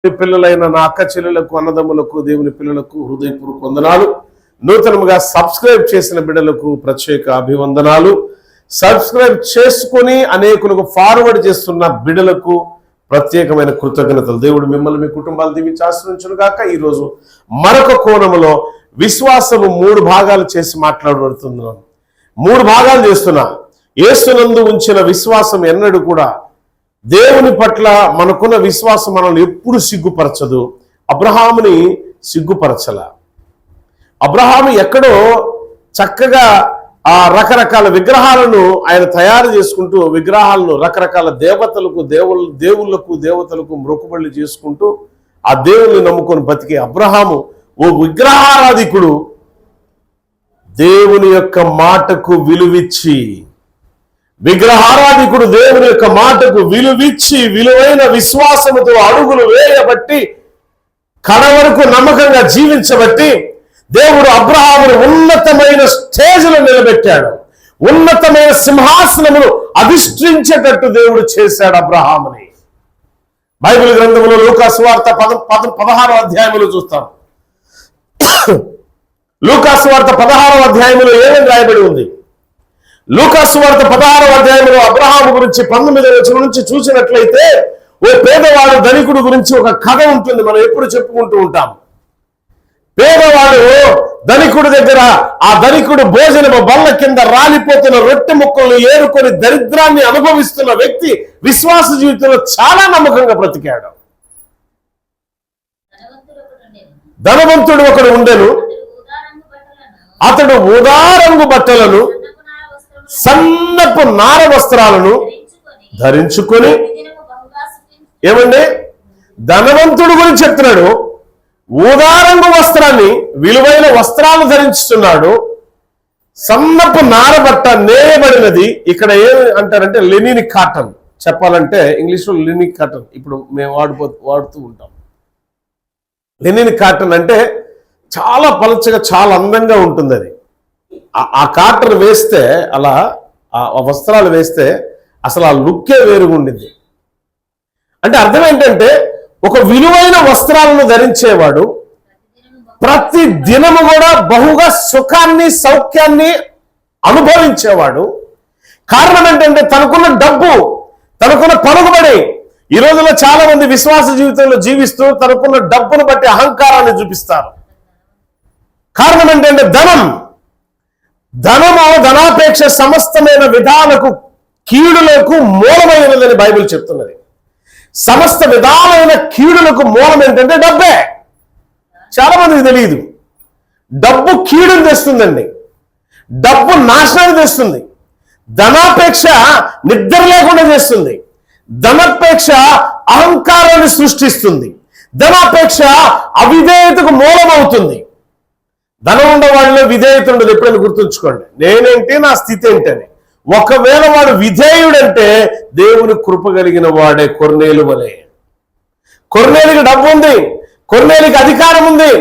పిల్లలైన నా అక్క చెల్లెలకు, అన్నదమ్ములకు, దేవుని పిల్లలకు హృదయపూర్వక వందనాలు. నూతనముగా సబ్స్క్రైబ్ చేసిన బిడ్డలకు ప్రత్యేక అభివందనాలు. సబ్స్క్రైబ్ చేసుకుని అనేకులకు ఫార్వర్డ్ చేస్తున్న బిడ్డలకు ప్రత్యేకమైన కృతజ్ఞతలు. దేవుడు మిమ్మల్ని, మీ కుటుంబాలు దీవించి ఆశీర్వదించును గాక. ఈరోజు మరొక కోణములో విశ్వాసము 3 భాగాలు చేసి మాట్లాడబడుతున్నాను. 3 భాగాలు చేస్తున్నా. యేసునందు ఉంచిన విశ్వాసం ఎన్నడూ కూడా దేవుని పట్ల మనకున్న విశ్వాసం మనల్ని ఎప్పుడు సిగ్గుపరచదు. అబ్రహాముని సిగ్గుపరచల. అబ్రహాము ఎక్కడో చక్కగా ఆ రకరకాల విగ్రహాలను ఆయన తయారు చేసుకుంటూ, విగ్రహాలను రకరకాల దేవతలకు మొక్కుబడులు చేసుకుంటూ ఆ దేవుల్ని నమ్ముకొని బతికే అబ్రహాము ఓ విగ్రహారాధికుడు దేవుని యొక్క మాటకు విలువిచ్చి, విగ్రహారాధికుడు దేవుని యొక్క మాటకు విలువిచ్చి విలువైన విశ్వాసముతో అడుగులు వేయబట్టి కడ వరకు నమ్మకంగా జీవించబట్టి దేవుడు అబ్రహామును ఉన్నతమైన స్టేజ్లో నిలబెట్టాడు. ఉన్నతమైన సింహాసనమును అధిష్ఠించేటట్టు దేవుడు చేశాడు అబ్రహాముని. బైబిల్ గ్రంథంలో లూకాసు వార్త 16వ అధ్యాయంలో చూస్తాం. లూకాసు వార్త 16వ అధ్యాయంలో ఏమని రాయబడి ఉంది? లూకాసు వార్త 16వ అధ్యాయంలో అబ్రహాము గురించి 19వ వచనం నుంచి చూసినట్లయితే ఓ పేదవాడు ధనికుడు గురించి ఒక కథ ఉంటుంది. మనం ఎప్పుడు చెప్పుకుంటూ ఉంటాం. పేదవాడు ధనికుడి దగ్గర, ఆ ధనికుడు భోజనము బల్ల కింద రాలిపోతున్న రొట్టె ముక్కలను ఏరుకొని దరిద్రాన్ని అనుభవిస్తున్న వ్యక్తి విశ్వాస జీవితంలో చాలా నమ్మకంగా బ్రతికాడు. ధనవంతుడు ఒకడు ఉండెను. అతడు ఊదారంగు బట్టలను, సన్నపు నార వస్త్రాలను ధరించుకొని, ఏమండి ధనవంతుడు గురించి చెప్తున్నాడు. ఊదారంగు వస్త్రాన్ని, విలువైన వస్త్రాలు ధరించుతున్నాడు. సన్నపు నార బట్ట నేయబడినది. ఇక్కడ ఏమి అంటారంటే లెనిన్ కాటన్. చెప్పాలంటే ఇంగ్లీష్లో లెనిన్ కాటన్ ఇప్పుడు మేము వాడుతూ ఉంటాం. లెనిన్ కాటన్ అంటే చాలా పలచగా, చాలా అందంగా ఉంటుంది. అది ఆ కాటన్ వేస్తే, అలా ఆ వస్త్రాలు వేస్తే అసలు ఆ లుక్కే వేరుగా ఉండింది. అంటే అర్థం ఏంటంటే ఒక విలువైన వస్త్రాలను ధరించేవాడు ప్రతి దినము కూడా బహుగా సుఖాన్ని, సౌఖ్యాన్ని అనుభవించేవాడు. కారణం ఏంటంటే తనకున్న డబ్బు, తనకున్న పలుకుబడి. ఈ రోజుల్లో చాలా మంది విశ్వాస జీవితంలో జీవిస్తూ తనకున్న డబ్బును బట్టి అహంకారాన్ని చూపిస్తారు. కారణం ఏంటంటే ధనము, ధనాపేక్ష సమస్తమైన విధాలకు, కీడులకు మూలమైనదని బైబిల్ చెప్తున్నది. సమస్త విధాలైన కీడులకు మూలం ఏంటంటే డబ్బే. చాలా మందికి తెలియదు. డబ్బు కీడుని తెస్తుందండి. డబ్బు నాశనాన్ని తెస్తుంది. ధనాపేక్ష నిద్ర లేకుండా చేస్తుంది. ధనాపేక్ష అహంకారాన్ని సృష్టిస్తుంది. ధనాపేక్ష అవిధేయతకు మూలమవుతుంది. ధనం ఉన్న వాళ్ళలో విధేయత ఉండదు. ఎప్పుడైనా గుర్తుంచుకోండి. నేనేంటి, నా స్థితి ఏంటని. ఒకవేళ వాడు విధేయుడంటే దేవుని కృప కలిగిన వాడే. కొర్నేలు వలె. కొర్నేలికి డబ్బు ఉంది, కొర్నేలికి అధికారం ఉంది,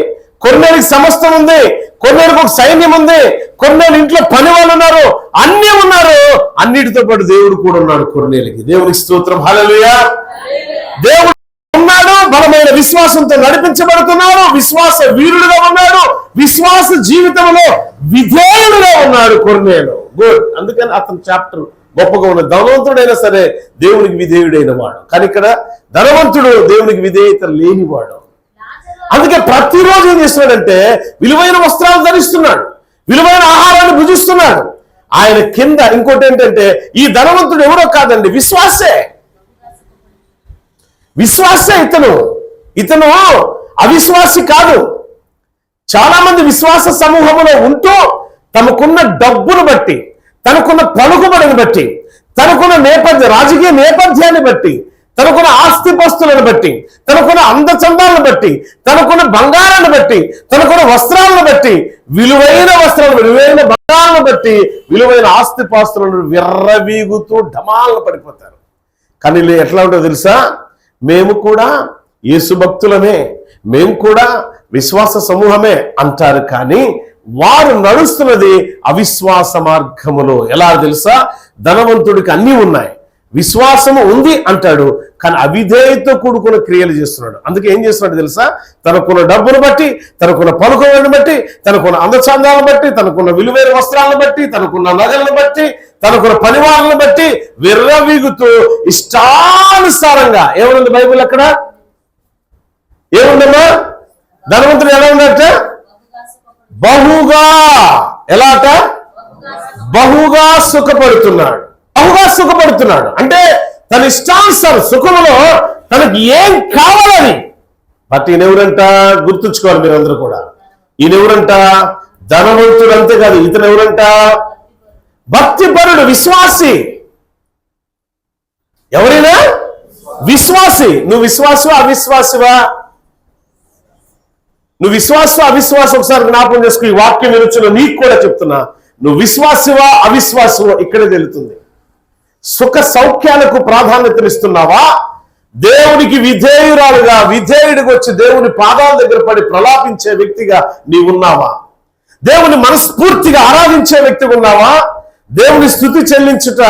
కొర్నేలికి సమస్తం ఉంది, కొర్నేలికి ఒక సైన్యం ఉంది, కొర్నేలు ఇంట్లో పని వాళ్ళు ఉన్నారు, అన్నీ ఉన్నారు. అన్నిటితో పాటు దేవుడు కూడా ఉన్నాడు కొర్నేలికి. దేవునికి స్తోత్రం, హల్లెలూయా. దేవుడు ఉన్నాడు, బలమైన విశ్వాసంతో నడిపించబడుతున్నాడు, విశ్వాస వీరుడుగా ఉన్నాడు, విశ్వాస జీవితంలో విధేయుడుగా ఉన్నాడు కొర్నేలు. గుడ్. అందుకని అతని చాప్టర్ గొప్పగా ఉన్నది. ధనవంతుడైనా సరే దేవునికి విధేయుడైన వాడు. కానీ ఇక్కడ ధనవంతుడు దేవునికి విధేయత లేనివాడు. అందుకే ప్రతిరోజు ఏం చేస్తున్నాడంటే విలువైన వస్త్రాలు ధరిస్తున్నాడు, విలువైన ఆహారాన్ని భుజిస్తున్నాడు. ఆయన కింద ఇంకోటి ఏంటంటే ఈ ధనవంతుడు ఎవరో కాదండి, విశ్వాసే. ఇతను అవిశ్వాసి కాదు. చాలా మంది విశ్వాస సమూహంలో ఉంటూ తనకున్న డబ్బును బట్టి, తనకున్న పలుకుబడిని బట్టి, తనకున్న రాజకీయ నేపథ్యాన్ని బట్టి, తనకున్న ఆస్తిపస్తులను బట్టి, తనకున్న అందచందాలను బట్టి, తనకున్న బంగారాన్ని బట్టి, తనకున్న వస్త్రాలను బట్టి, విలువైన బంగారాలను బట్టి, విలువైన ఆస్తిపాస్తులను విర్రవీగుతూ ఢమాలను పడిపోతారు. కానీ ఎట్లా ఉంటుందో తెలుసా? మేము కూడా యేసు భక్తులమే, మేము కూడా విశ్వాస సమూహమే అంటారు. కానీ వారు నడుస్తున్నది అవిశ్వాస మార్గములో. ఎలా తెలుసా? ధనవంతుడికి అన్నీ ఉన్నాయి, విశ్వాసము ఉంది అంటాడు, కానీ అవిధేయతతో కూడుకున్న క్రియలు చేస్తున్నాడు. అందుకే ఏం చేస్తున్నాడు తెలుసా? తనకున్న డబ్బును బట్టి, తనకున్న పలుకులను బట్టి, తనకున్న అందచందాలను బట్టి, తనకున్న విలువైన వస్త్రాలను బట్టి, తనకున్న నగలను బట్టి, తనకున్న పనివాళ్ళను బట్టి విర్రవీగుతూ ఇష్టానుసారంగా ఏమనుంది బైబిల్ అక్కడ? ఏముందమ్మా? ధనవంతుడు ఎలా ఉన్నట్ట? బహుగా. ఎలా అట? బహుగా సుఖపడుతున్నాడు. బహుగా సుఖపడుతున్నాడు అంటే తన ఇష్టానుసారం సుఖంలో తనకి ఏం కావాలని. బట్ ఈయనెవరంట? గుర్తుంచుకోవాలి మీరందరూ కూడా. ఈయనెవరంట? ధనవంతుడు. అంతేకాదు, ఇతను ఎవరంట? భక్తిపరుడు, విశ్వాసి. ఎవరైనా విశ్వాసి. నువ్వు విశ్వాసవా అవిశ్వాసవా? నువ్వు విశ్వాసం అవిశ్వాసం ఒకసారి జ్ఞాపకం చేసుకో. ఈ వాక్యం వినుచున్న నీకు కూడా చెప్తున్నా, నువ్వు విశ్వాసవా అవిశ్వాసవా ఇక్కడే తెలుస్తుంది. సుఖ సౌఖ్యాలకు ప్రాధాన్యతనిస్తున్నావా? దేవునికి విధేయురాలుగా, విధేయుడికి వచ్చి దేవుని పాదాల దగ్గర పడి ప్రలాపించే వ్యక్తిగా నీవున్నావా? దేవుని మనస్ఫూర్తిగా ఆరాధించే వ్యక్తిగా ఉన్నావా? దేవుని స్తుతి చెల్లించుట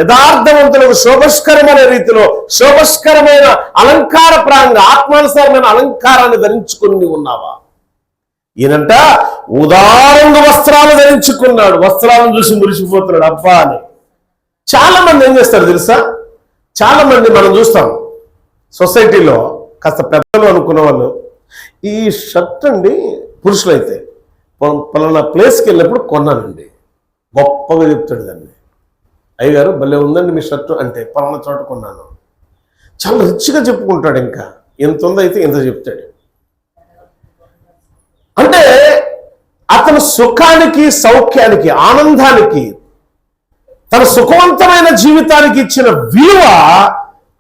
యథార్థవంతులకు శోభస్కరమైన రీతిలో, శోభస్కరమైన అలంకార ప్రాంగ ఆత్మానుసారమైన అలంకారాన్ని ధరించుకుని ఉన్నావా? ఈయనంట ఉదారంగా వస్త్రాలు ధరించుకున్నాడు. వస్త్రాలను చూసి మురిసిపోతున్నాడు అబ్బా అని. చాలా మంది ఏం చేస్తారు తెలుసా? చాలా మంది మనం చూస్తాం సొసైటీలో, కాస్త పెద్దలు అనుకున్న వాళ్ళు, ఈ షర్ట్ అండి పురుషులైతే పలానా ప్లేస్కి వెళ్ళినప్పుడు కొన్నానండి, గొప్పగా చెప్తాడు దాన్ని. అయ్యగారు భలే ఉందండి మీ షర్టు అంటే, పలానా చోట కొన్నాను. చాలా రిచ్గా చెప్పుకుంటాడు. ఇంకా ఎంత ఉందో అయితే ఎంత చెప్తాడు. అంటే అతను సుఖానికి, సౌఖ్యానికి, ఆనందానికి, తన సుఖవంతమైన జీవితానికి ఇచ్చిన విలువ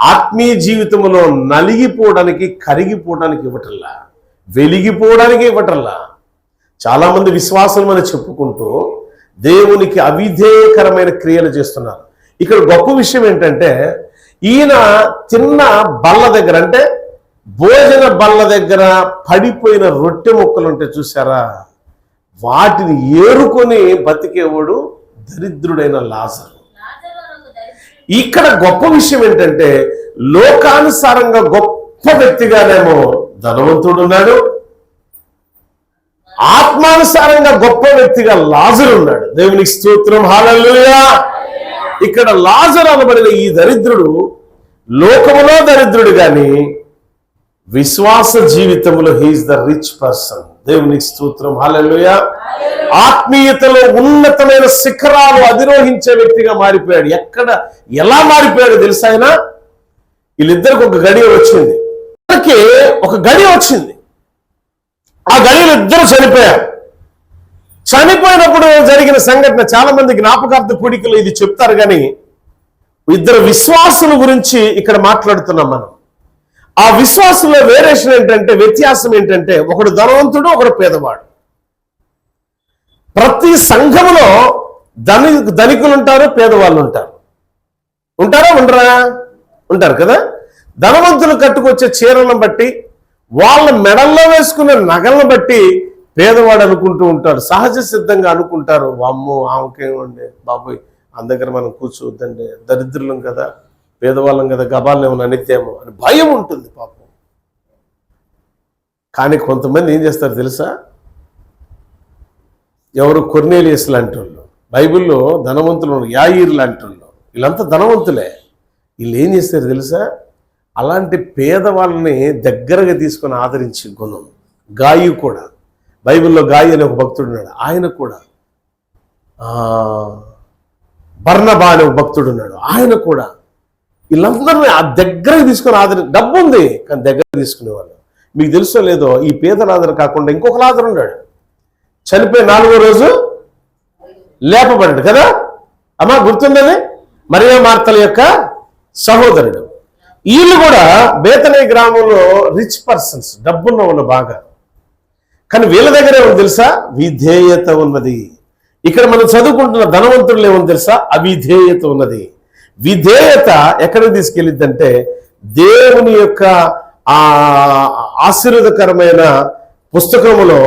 ఆత్మీయ జీవితంలో నలిగిపోవడానికి, కరిగిపోవడానికి ఇవ్వటల్లా, వెలిగిపోవడానికి ఇవ్వటల్లా. చాలా మంది విశ్వాసం అని చెప్పుకుంటూ దేవునికి అవిధేయకరమైన క్రియలు చేస్తున్నారు. ఇక్కడ గొప్ప విషయం ఏంటంటే, ఈయన తిన్న బల్ల దగ్గర, అంటే భోజన బల్ల దగ్గర పడిపోయిన రొట్టె ముక్కలు ఉంటే చూసారా, వాటిని ఏరుకొని బతికేవాడు దరిద్రుడైన లాజరు. ఇక్కడ గొప్ప విషయం ఏంటంటే, లోకానుసారంగా గొప్ప వ్యక్తిగానేమో ధనవంతుడు ఉన్నాడు, ఆత్మానుసారంగా గొప్ప వ్యక్తిగా లాజరు ఉన్నాడు. దేవునికి స్తోత్రం, హల్లెలూయా. ఇక్కడ లాజరు అనబడిన ఈ దరిద్రుడు లోకములో దరిద్రుడు గాని విశ్వాస జీవితంలో హీఈస్ ద రిచ్ పర్సన్. దేవునికి స్తోత్రం, హల్లెలూయా. ఆత్మీయతలో ఉన్నతమైన శిఖరాలు అధిరోహించే వ్యక్తిగా మారిపోయాడు. ఎలా మారిపోయాడు తెలుసా? ఆయన వీళ్ళిద్దరికి ఒక గడియ వచ్చింది. ఒక గడియ వచ్చింది. ఆ గడియలు ఇద్దరు చనిపోయారు. చనిపోయినప్పుడు జరిగిన సంఘటన చాలా మంది జ్ఞాపకార్థ కూడికలు ఇది చెప్తారు, కానీ ఇద్దరు విశ్వాసుల గురించి ఇక్కడ మాట్లాడుతున్నాం మనం. ఆ విశ్వాసంలో వేరియేషన్ ఏంటంటే, వ్యత్యాసం ఏంటంటే, ఒకడు ధనవంతుడు, ఒకడు పేదవాడు. ప్రతి సంఘములో ధనికులు ఉంటారు, పేదవాళ్ళు ఉంటారు. ఉంటారా ఉండరా? ఉంటారు కదా. ధనవంతులు కట్టుకొచ్చే చీరలను బట్టి, వాళ్ళ మెడల్లో వేసుకునే నగలను బట్టి పేదవాడు అనుకుంటూ ఉంటాడు. సహజ సిద్ధంగా అనుకుంటారు, వామ్మో ఆమెకేమండి బాబోయ్, అందగ్గర మనం కూర్చోవద్దండి, దరిద్రులం కదా, పేదవాళ్ళం కదా, గబాలను ఏమన్నా అనితేమో అని భయం ఉంటుంది పాపం. కానీ కొంతమంది ఏం చేస్తారు తెలుసా? ఎవరు? కొర్నేలియస్ లాంటి వాళ్ళు, బైబిల్లో ధనవంతులు, యాయీర్ లాంటి వాళ్ళు, వీళ్ళంతా ధనవంతులే. వీళ్ళు ఏం చేస్తారు తెలుసా? అలాంటి పేదవాళ్ళని దగ్గరగా తీసుకొని ఆదరించే గుణం. గాయి కూడా, బైబిల్లో గాయి అనే ఒక భక్తుడు ఉన్నాడు, ఆయన కూడా, బర్నబా అనే ఒక భక్తుడు ఉన్నాడు, ఆయన కూడా, వీళ్ళందరినీ ఆ దగ్గరకు తీసుకొని డబ్బు ఉంది కానీ దగ్గర తీసుకునేవాళ్ళు. మీకు తెలుసో లేదో, ఈ పేద లాజరు కాకుండా ఇంకొక లాజరు ఉన్నాడు, చనిపోయి 4వ రోజు లేపబడ్డాడు కదా. అమ్మా గుర్తుందని, మరియా మార్తల యొక్క సహోదరుడు. వీళ్ళు కూడా బేతనీ గ్రామంలో రిచ్ పర్సన్స్, డబ్బున్న వాళ్ళు బాగా. కానీ వీళ్ళ దగ్గర ఏమని తెలుసా? విధేయత ఉన్నది. ఇక్కడ మనం చదువుకుంటున్న ధనవంతులు ఏమని తెలుసా? అవిధేయత ఉన్నది. విధేయత ఎక్కడికి తీసుకెళ్ళిద్దంటే, దేవుని యొక్క ఆ ఆశీర్వాదకరమైన పుస్తకములో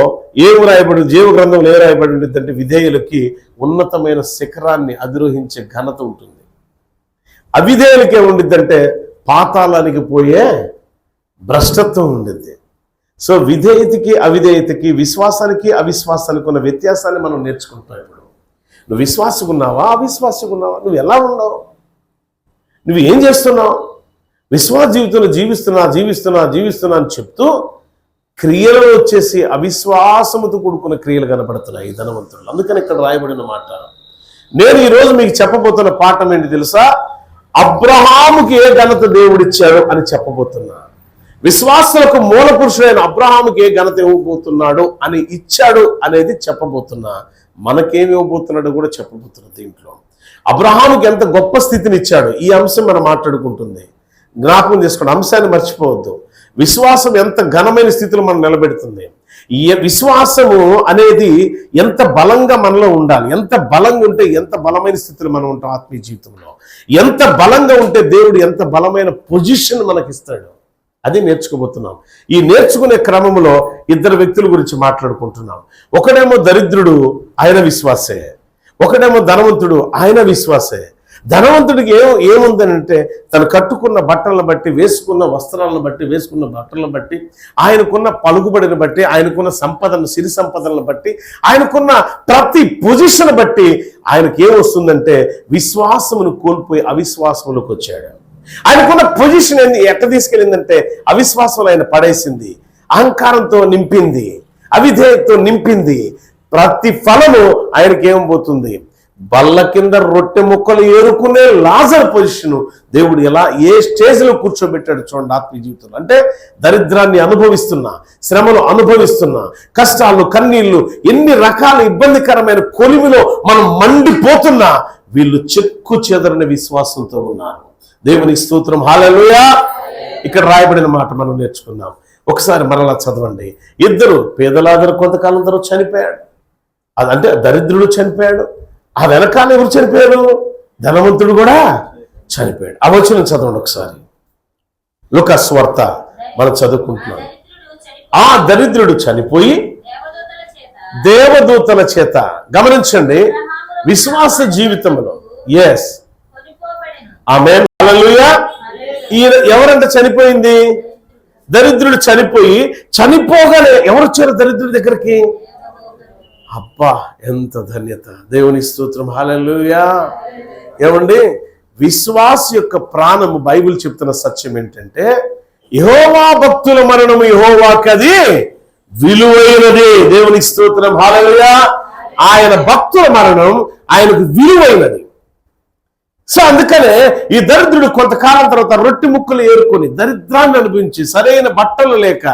ఏం రాయబడి, జీవ గ్రంథంలో ఏం రాయబడి ఉంటుందంటే, విధేయులకి ఉన్నతమైన శిఖరాన్ని అధిరోహించే ఘనత ఉంటుంది. అవిధేయులకి ఏముండిద్దంటే పాతాళానికి పోయే భ్రష్టత్వం ఉండింది. సో విధేయతకి అవిధేయతకి, విశ్వాసానికి అవిశ్వాసానికి ఉన్న వ్యత్యాసాన్ని మనం నేర్చుకుంటాం. ఇప్పుడు నువ్వు విశ్వాసగా ఉన్నావా, అవిశ్వాసగా ఉన్నావా, నువ్వు ఎలా ఉన్నావు, నువ్వు ఏం చేస్తున్నావు? విశ్వాస జీవితంలో జీవిస్తున్నా అని చెప్తూ క్రియలలో వచ్చేసి అవిశ్వాసముతో కూడుకున్న క్రియలు కనపడుతున్నాయి ఈ ధనవంతులు. అందుకని ఇక్కడ రాయబడిన మాట, నేను ఈరోజు మీకు చెప్పబోతున్న పాఠం ఏంటి తెలుసా? అబ్రహాముకి ఏ ఘనత దేవుడిచ్చాడు అని చెప్పబోతున్నా. విశ్వాసులకు మూల పురుషుడైన అబ్రహాముకి ఏ ఘనత ఇవ్వబోతున్నాడు అని ఇచ్చాడు అనేది చెప్పబోతున్నా. మనకేమి ఇవ్వబోతున్నాడో కూడా చెప్పబోతున్నా. దీంట్లో అబ్రహాముకి ఎంత గొప్ప స్థితిని ఇచ్చాడు, ఈ అంశం మనం మాట్లాడుకుంటుంది. జ్ఞాపకం చేసుకోండి, అంశాన్ని మర్చిపోవద్దు. విశ్వాసం ఎంత ఘనమైన స్థితిలో మనం నిలబెడుతుంది. ఈ విశ్వాసము అనేది ఎంత బలంగా మనలో ఉండాలి, ఎంత బలంగా ఉంటే ఎంత బలమైన స్థితిలో మనం ఉంటాం ఆత్మీయ జీవితంలో, ఎంత బలంగా ఉంటే దేవుడు ఎంత బలమైన పొజిషన్ మనకిస్తాడు, అది నేర్చుకోబోతున్నాం. ఈ నేర్చుకునే క్రమంలో ఇద్దరు వ్యక్తుల గురించి మాట్లాడుకుంటున్నాం. ఒకడేమో దరిద్రుడు, ఆయన విశ్వాసే. ఒకడేమో ధనవంతుడు, ఆయన విశ్వాసే. ధనవంతుడికి ఏముందనంటే తను కట్టుకున్న బట్టలను బట్టి, వేసుకున్న వస్త్రాలను బట్టి, వేసుకున్న బట్టలను బట్టి, ఆయనకున్న పలుకుబడిని బట్టి, ఆయనకున్న సంపదను, సిరి సంపదలను బట్టి, ఆయనకున్న ప్రతి పొజిషన్ బట్టి ఆయనకి ఏమొస్తుందంటే విశ్వాసమును కోల్పోయి అవిశ్వాసములకు వచ్చాడు. ఆయనకున్న పొజిషన్ ఎట్ట తీసుకెళ్ళిందంటే అవిశ్వాసంలో ఆయన పడేసింది, అహంకారంతో నింపింది, అవిధేయతతో నింపింది. ప్రతి ఫలము ఆయనకి ఏమబోతుంది? బల్ల కింద రొట్టె ముక్కలు ఏరుకునే లాజర్ పొజిషను దేవుడు ఎలా ఏ స్టేజ్లో కూర్చోబెట్టాడు చూడండి ఆత్మీయ జీవితంలో. అంటే దరిద్రాన్ని అనుభవిస్తున్నా, శ్రమలు అనుభవిస్తున్నా, కష్టాలు, కన్నీళ్లు, ఎన్ని రకాల ఇబ్బందికరమైన కొలిమిలో మనం మండిపోతున్నా వీళ్ళు చెక్కు చెదరని విశ్వాసంతో ఉన్నారు. దేవునికి స్తోత్రం, హల్లెలూయా. ఇక్కడ రాయబడిన మాట మనం నేర్చుకుందాం. ఒకసారి మరలా చదవండి. ఇద్దరు పేదలాదరు కొంతకాలం తర్వాత చనిపోయాడు. అదంటే దరిద్రుడు చనిపోయాడు, ఆ వెనకాల ఎవరు చనిపోయాడు? ధనవంతుడు కూడా చనిపోయాడు. ఆ వచనం చదవండి ఒకసారి. లూకా సువార్త మనం చదువుకుంటున్నాం. ఆ దరిద్రుడు చనిపోయి దేవదూతల చేత, గమనించండి, విశ్వాస జీవితంలో ఎస్ ఆమేన్ హల్లెలూయా. ఎవరంటే చనిపోయింది? దరిద్రుడు చనిపోయి, చనిపోగానే ఎవరు వచ్చారు దరిద్రుడి దగ్గరికి? అబ్బా ఎంత ధన్యత, దేవుని స్తోత్రం, హల్లెలూయా. ఏమండి, విశ్వాస యొక్క ప్రాణము, బైబిల్ చెప్తున్న సత్యం ఏంటంటే యెహోవా భక్తుల మరణము యెహోవాకి అది విలువైనది. దేవుని స్తోత్రం, హల్లెలూయా. ఆయన భక్తుల మరణం ఆయనకు విలువైనది. సో అందుకనే ఈ దరిద్రుడు కొంతకాలం తర్వాత రొట్టె ముక్కలు ఏరుకొని దరిద్రాన్ని అనుభవించి, సరైన బట్టలు లేక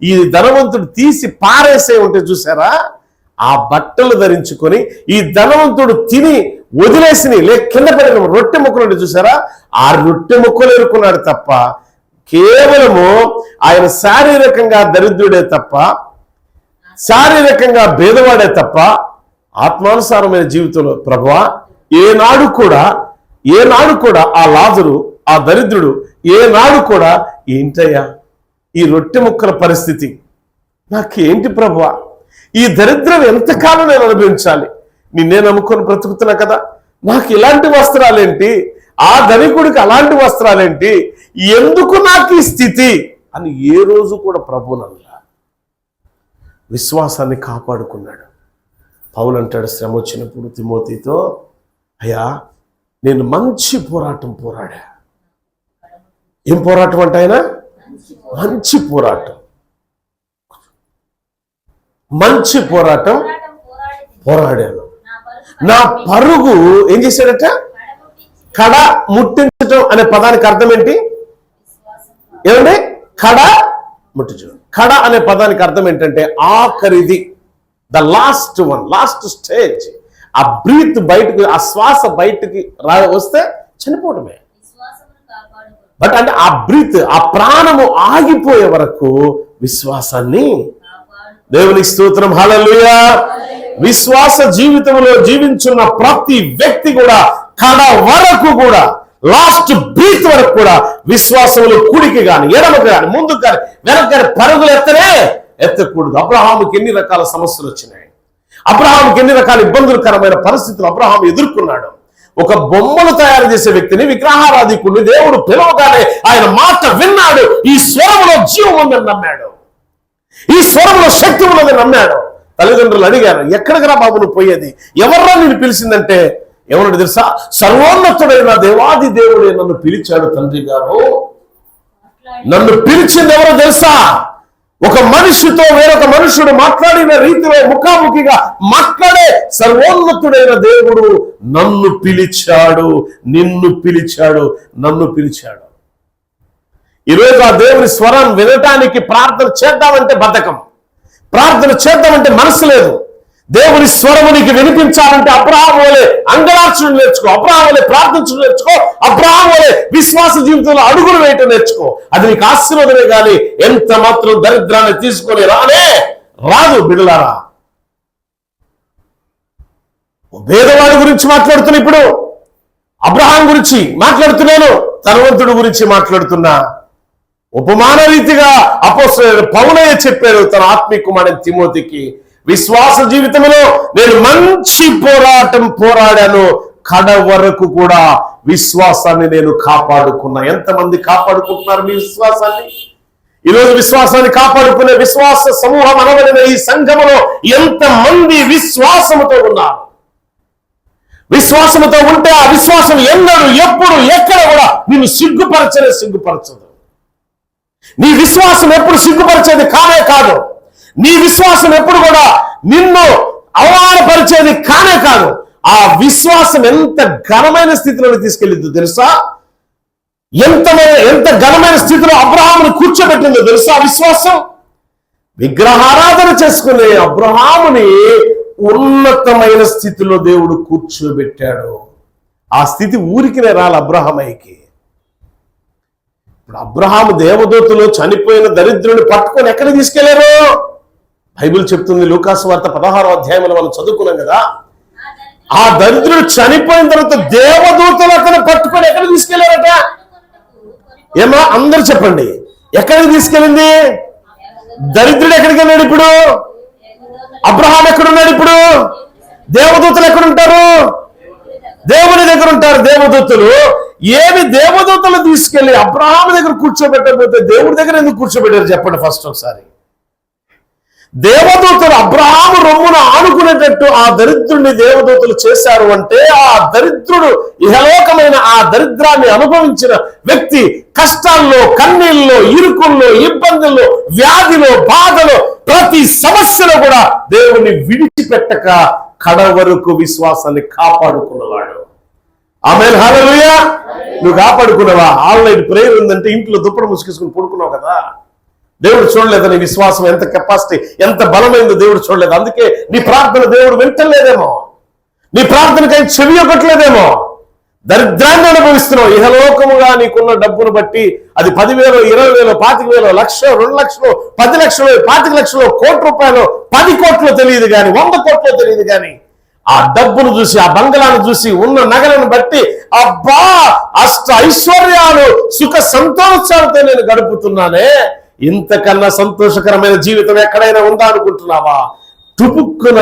ఈ ధనవంతుడు తీసి పారేసే ఉంటే చూసారా, ఆ బట్టలు ధరించుకొని ఈ ధనవంతుడు తిని వదిలేసి కింద పడిన రొట్టె ముక్కలు చూసారా, ఆ రొట్టె ముక్కలు ఏరుకున్నాడు తప్ప కేవలము ఆయన శారీరకంగా దరిద్రుడే తప్ప, శారీరకంగా భేదవాడే తప్ప ఆత్మానుసారమైన జీవితంలో ప్రభువా ఏనాడు కూడా ఆ లాజరు, ఆ దరిద్రుడు ఏనాడు కూడా ఏంటయ్యా ఈ రొట్టె ముక్కల పరిస్థితి, నాకేంటి ప్రభువా, ఈ దరిద్రం ఎంతకాలం నేను అనుభవించాలి, నిన్నే నమ్ముకొని బ్రతుకుతున్నా కదా, నాకు ఇలాంటి వస్త్రాలేంటి, ఆ ధనికుడికి అలాంటి వస్త్రాలేంటి, ఎందుకు నాకు ఈ స్థితి అని ఏ రోజు కూడా ప్రభువునల్లా విశ్వాసాన్ని కాపాడుకున్నాడు. పౌలు అంటాడు శ్రమ వచ్చినప్పుడు తిమోతితో, అయ్యా నేను మంచి పోరాటం పోరాడా. ఏం పోరాటం అంటే ఆయన మంచి పోరాటం పోరాడాను, నా పరుగు ఏం చేశాడట? కడ ముట్టించటం అనే పదానికి అర్థం ఏంటి? ఏమంటే కడ ముట్టించడం. కడ అనే పదానికి అర్థం ఏంటంటే ఆఖరిది, the last one, last stage. ఆ బ్రీత్ బయటకు, ఆ శ్వాస బయటకి వస్తే చనిపోవడమే. బట్ అంటే ఆ బ్రీత్, ఆ ప్రాణము ఆగిపోయే వరకు విశ్వాసాన్ని, దేవునికి స్తోత్రం, హల్లెలూయా. విశ్వాస జీవితంలో జీవించున్న ప్రతి వ్యక్తి కూడా కడ వరకు కూడా, లాస్ట్ బ్రీత్ వరకు కూడా విశ్వాసంలో కుడికి కానీ, ఎడమకు కానీ, ముందుకు కానీ, వెనక కానీ పరుగులు ఎత్తకూడదు. అబ్రహాముకి ఎన్ని రకాల సమస్యలు వచ్చినాయి, అబ్రహాముకి ఎన్ని రకాల ఇబ్బందులకరమైన పరిస్థితులు అబ్రహాం ఎదుర్కొన్నాడు. ఒక బొమ్మలు తయారు చేసే వ్యక్తిని, విగ్రహారాధికుడిని దేవుడు పిలవగానే ఆయన మాట విన్నాడు. ఈ స్వరంలో జీవం ఉందని నమ్మాడు, ఈ స్వరంలో శక్తి ఉన్నదని నమ్మాడు. తల్లిదండ్రులు అడిగారు, ఎక్కడికి రా బాబు నువ్వు పోయేది, ఎవర్రా నేను పిలిచిందంటే ఏమన్నాడు తెలుసా? సర్వోన్నతుడైన దేవాది దేవుడే నన్ను పిలిచాడు తండ్రి గారు. నన్ను పిలిచింది ఎవరో తెలుసా? ఒక మనిషితో వేరొక మనుషుడు మాట్లాడిన రీతిలో ముఖాముఖిగా మాట్లాడే సర్వోన్నతుడైన దేవుడు నన్ను పిలిచాడు, నిన్ను పిలిచాడు, నన్ను పిలిచాడు. ఈరోజు ఆ దేవుని స్వరం వినటానికి ప్రార్థన చేద్దామంటే బద్ధకం, ప్రార్థన చేద్దామంటే మనసు లేదు. దేవుని స్వరమునికి వినిపించాలంటే అబ్రహాము వలె అంగలార్చడం నేర్చుకో, అబ్రహాము వలె ప్రార్థించడం నేర్చుకో, అబ్రహాము వలె విశ్వాస జీవితంలో అడుగులు వేయటం నేర్చుకో. అది నీకు ఆశీర్వాదమే కానీ ఎంత మాత్రం దరిద్రాన్ని తీసుకొని రాదు. బిడ్డలారా, పేదవాడి గురించి మాట్లాడుతున్నా, ఇప్పుడు అబ్రహాం గురించి మాట్లాడుతున్నాను, ధనవంతుడి గురించి మాట్లాడుతున్నా. ఉపమాన రీతిగా అపోస్తలుడైన పౌలయ్య చెప్పాడు తన ఆత్మీయ కుమారుడైన తిమోతికి, విశ్వాస జీవితంలో నేను మంచి పోరాటం పోరాడాను, కడ వరకు కూడా విశ్వాసాన్ని నేను కాపాడుకున్నా. ఎంతమంది కాపాడుకుంటున్నారు మీ విశ్వాసాన్ని? ఈరోజు విశ్వాసాన్ని కాపాడుకునే విశ్వాస సమూహం అనబడిన ఈ సంఘములో ఎంతమంది విశ్వాసముతో ఉన్నారు? విశ్వాసముతో ఉంటే ఆ విశ్వాసం ఎన్నడూ ఎప్పుడు ఎక్కడ కూడా నిన్ను సిగ్గుపరచదు. నీ విశ్వాసం ఎప్పుడు సిగ్గుపరిచేది కానే కాదు. నీ విశ్వాసం ఎప్పుడు కూడా నిన్ను అవమానపరిచేది కానే కాదు. ఆ విశ్వాసం ఎంత ఘనమైన స్థితిలో తీసుకెళ్ళిందో తెలుసా? ఎంత ఘనమైన స్థితిలో అబ్రహాముని కూర్చోబెట్టిందో తెలుసా? విశ్వాసం విగ్రహారాధన చేసుకునే అబ్రహాముని ఉన్నతమైన స్థితిలో దేవుడు కూర్చోబెట్టాడు. ఆ స్థితి ఊరికినే రాలి అబ్రహామయ్యకి. ఇప్పుడు అబ్రహాము దేవదూతలు చనిపోయిన దరిద్రుని పట్టుకొని ఎక్కడికి తీసుకెళ్లారు? బైబిల్ చెప్తుంది, లూకాసు వార్త 16వ అధ్యాయంలో మనం చదువుకున్నాం కదా. ఆ దరిద్రుడు చనిపోయిన తర్వాత దేవదూతలు అతను పట్టుకొని ఎక్కడికి తీసుకెళ్లారట? ఏమా అందరు చెప్పండి, ఎక్కడికి తీసుకెళ్ళింది? దరిద్రుడు ఎక్కడికి వెళ్ళాడు? ఇప్పుడు అబ్రహాం ఎక్కడున్నాడు? ఇప్పుడు దేవదూతలు ఎక్కడుంటారు? దేవుని దగ్గర ఉంటారు దేవదూతలు. ఏమి దేవదూతలు తీసుకెళ్లి అబ్రహాం దగ్గర కూర్చోబెట్టకపోతే దేవుడి దగ్గర ఎందుకు కూర్చోబెట్టారు చెప్పండి ఫస్ట్ ఒకసారి. దేవదూతలు అబ్రహాము రొమ్మున ఆనుకునేటట్టు ఆ దరిద్రుడిని దేవదూతలు చేశారు అంటే, ఆ దరిద్రుడు ఇహలోకమైన ఆ దరిద్రాన్ని అనుభవించిన వ్యక్తి కష్టాల్లో, కన్నీళ్ళలో, ఇరుకుల్లో, ఇబ్బందుల్లో, వ్యాధిలో, బాధలో, ప్రతి సమస్యలో కూడా దేవుణ్ణి విడిచిపెట్టక కడ వరకు విశ్వాసాన్ని కాపాడుకున్నవాడు. ఆమేన్, హల్లెలూయా. నువ్వు కాపాడుకున్నావా? ఆన్లైన్ ప్రేయర్ ఉందంటే ఇంట్లో దుప్పటి ముసుకేసుకుని పడుకున్నావు కదా. దేవుడు చూడలేదు నీ విశ్వాసం ఎంత కెపాసిటీ, ఎంత బలమైందో దేవుడు చూడలేదు. అందుకే నీ ప్రార్థన దేవుడు వింటలేదేమో, నీ ప్రార్థనకై చెవి ఒక్కట్లేదేమో. దరిద్రాన్ని అనుభవిస్తున్నావు. ఇహలోకముగా నీకున్న డబ్బును బట్టి అది 10,000, 20,000, 25,000, 1,00,000, 2,00,000, 10 లక్షలు, 25 లక్షలు, ₹1,00,000, 10 కోట్లు తెలియదు కానీ, 100 కోట్లు తెలియదు కానీ, ఆ డబ్బును చూసి, ఆ బంగళాను చూసి, ఉన్న నగలను బట్టి అబ్బా అష్ట ఐశ్వర్యాలు, సుఖ సంతోషాలతో నేను గడుపుతున్నానే, ఇంతకన్నా సంతోషకరమైన జీవితం ఎక్కడైనా ఉందా అనుకుంటున్నావా? టుపుక్కున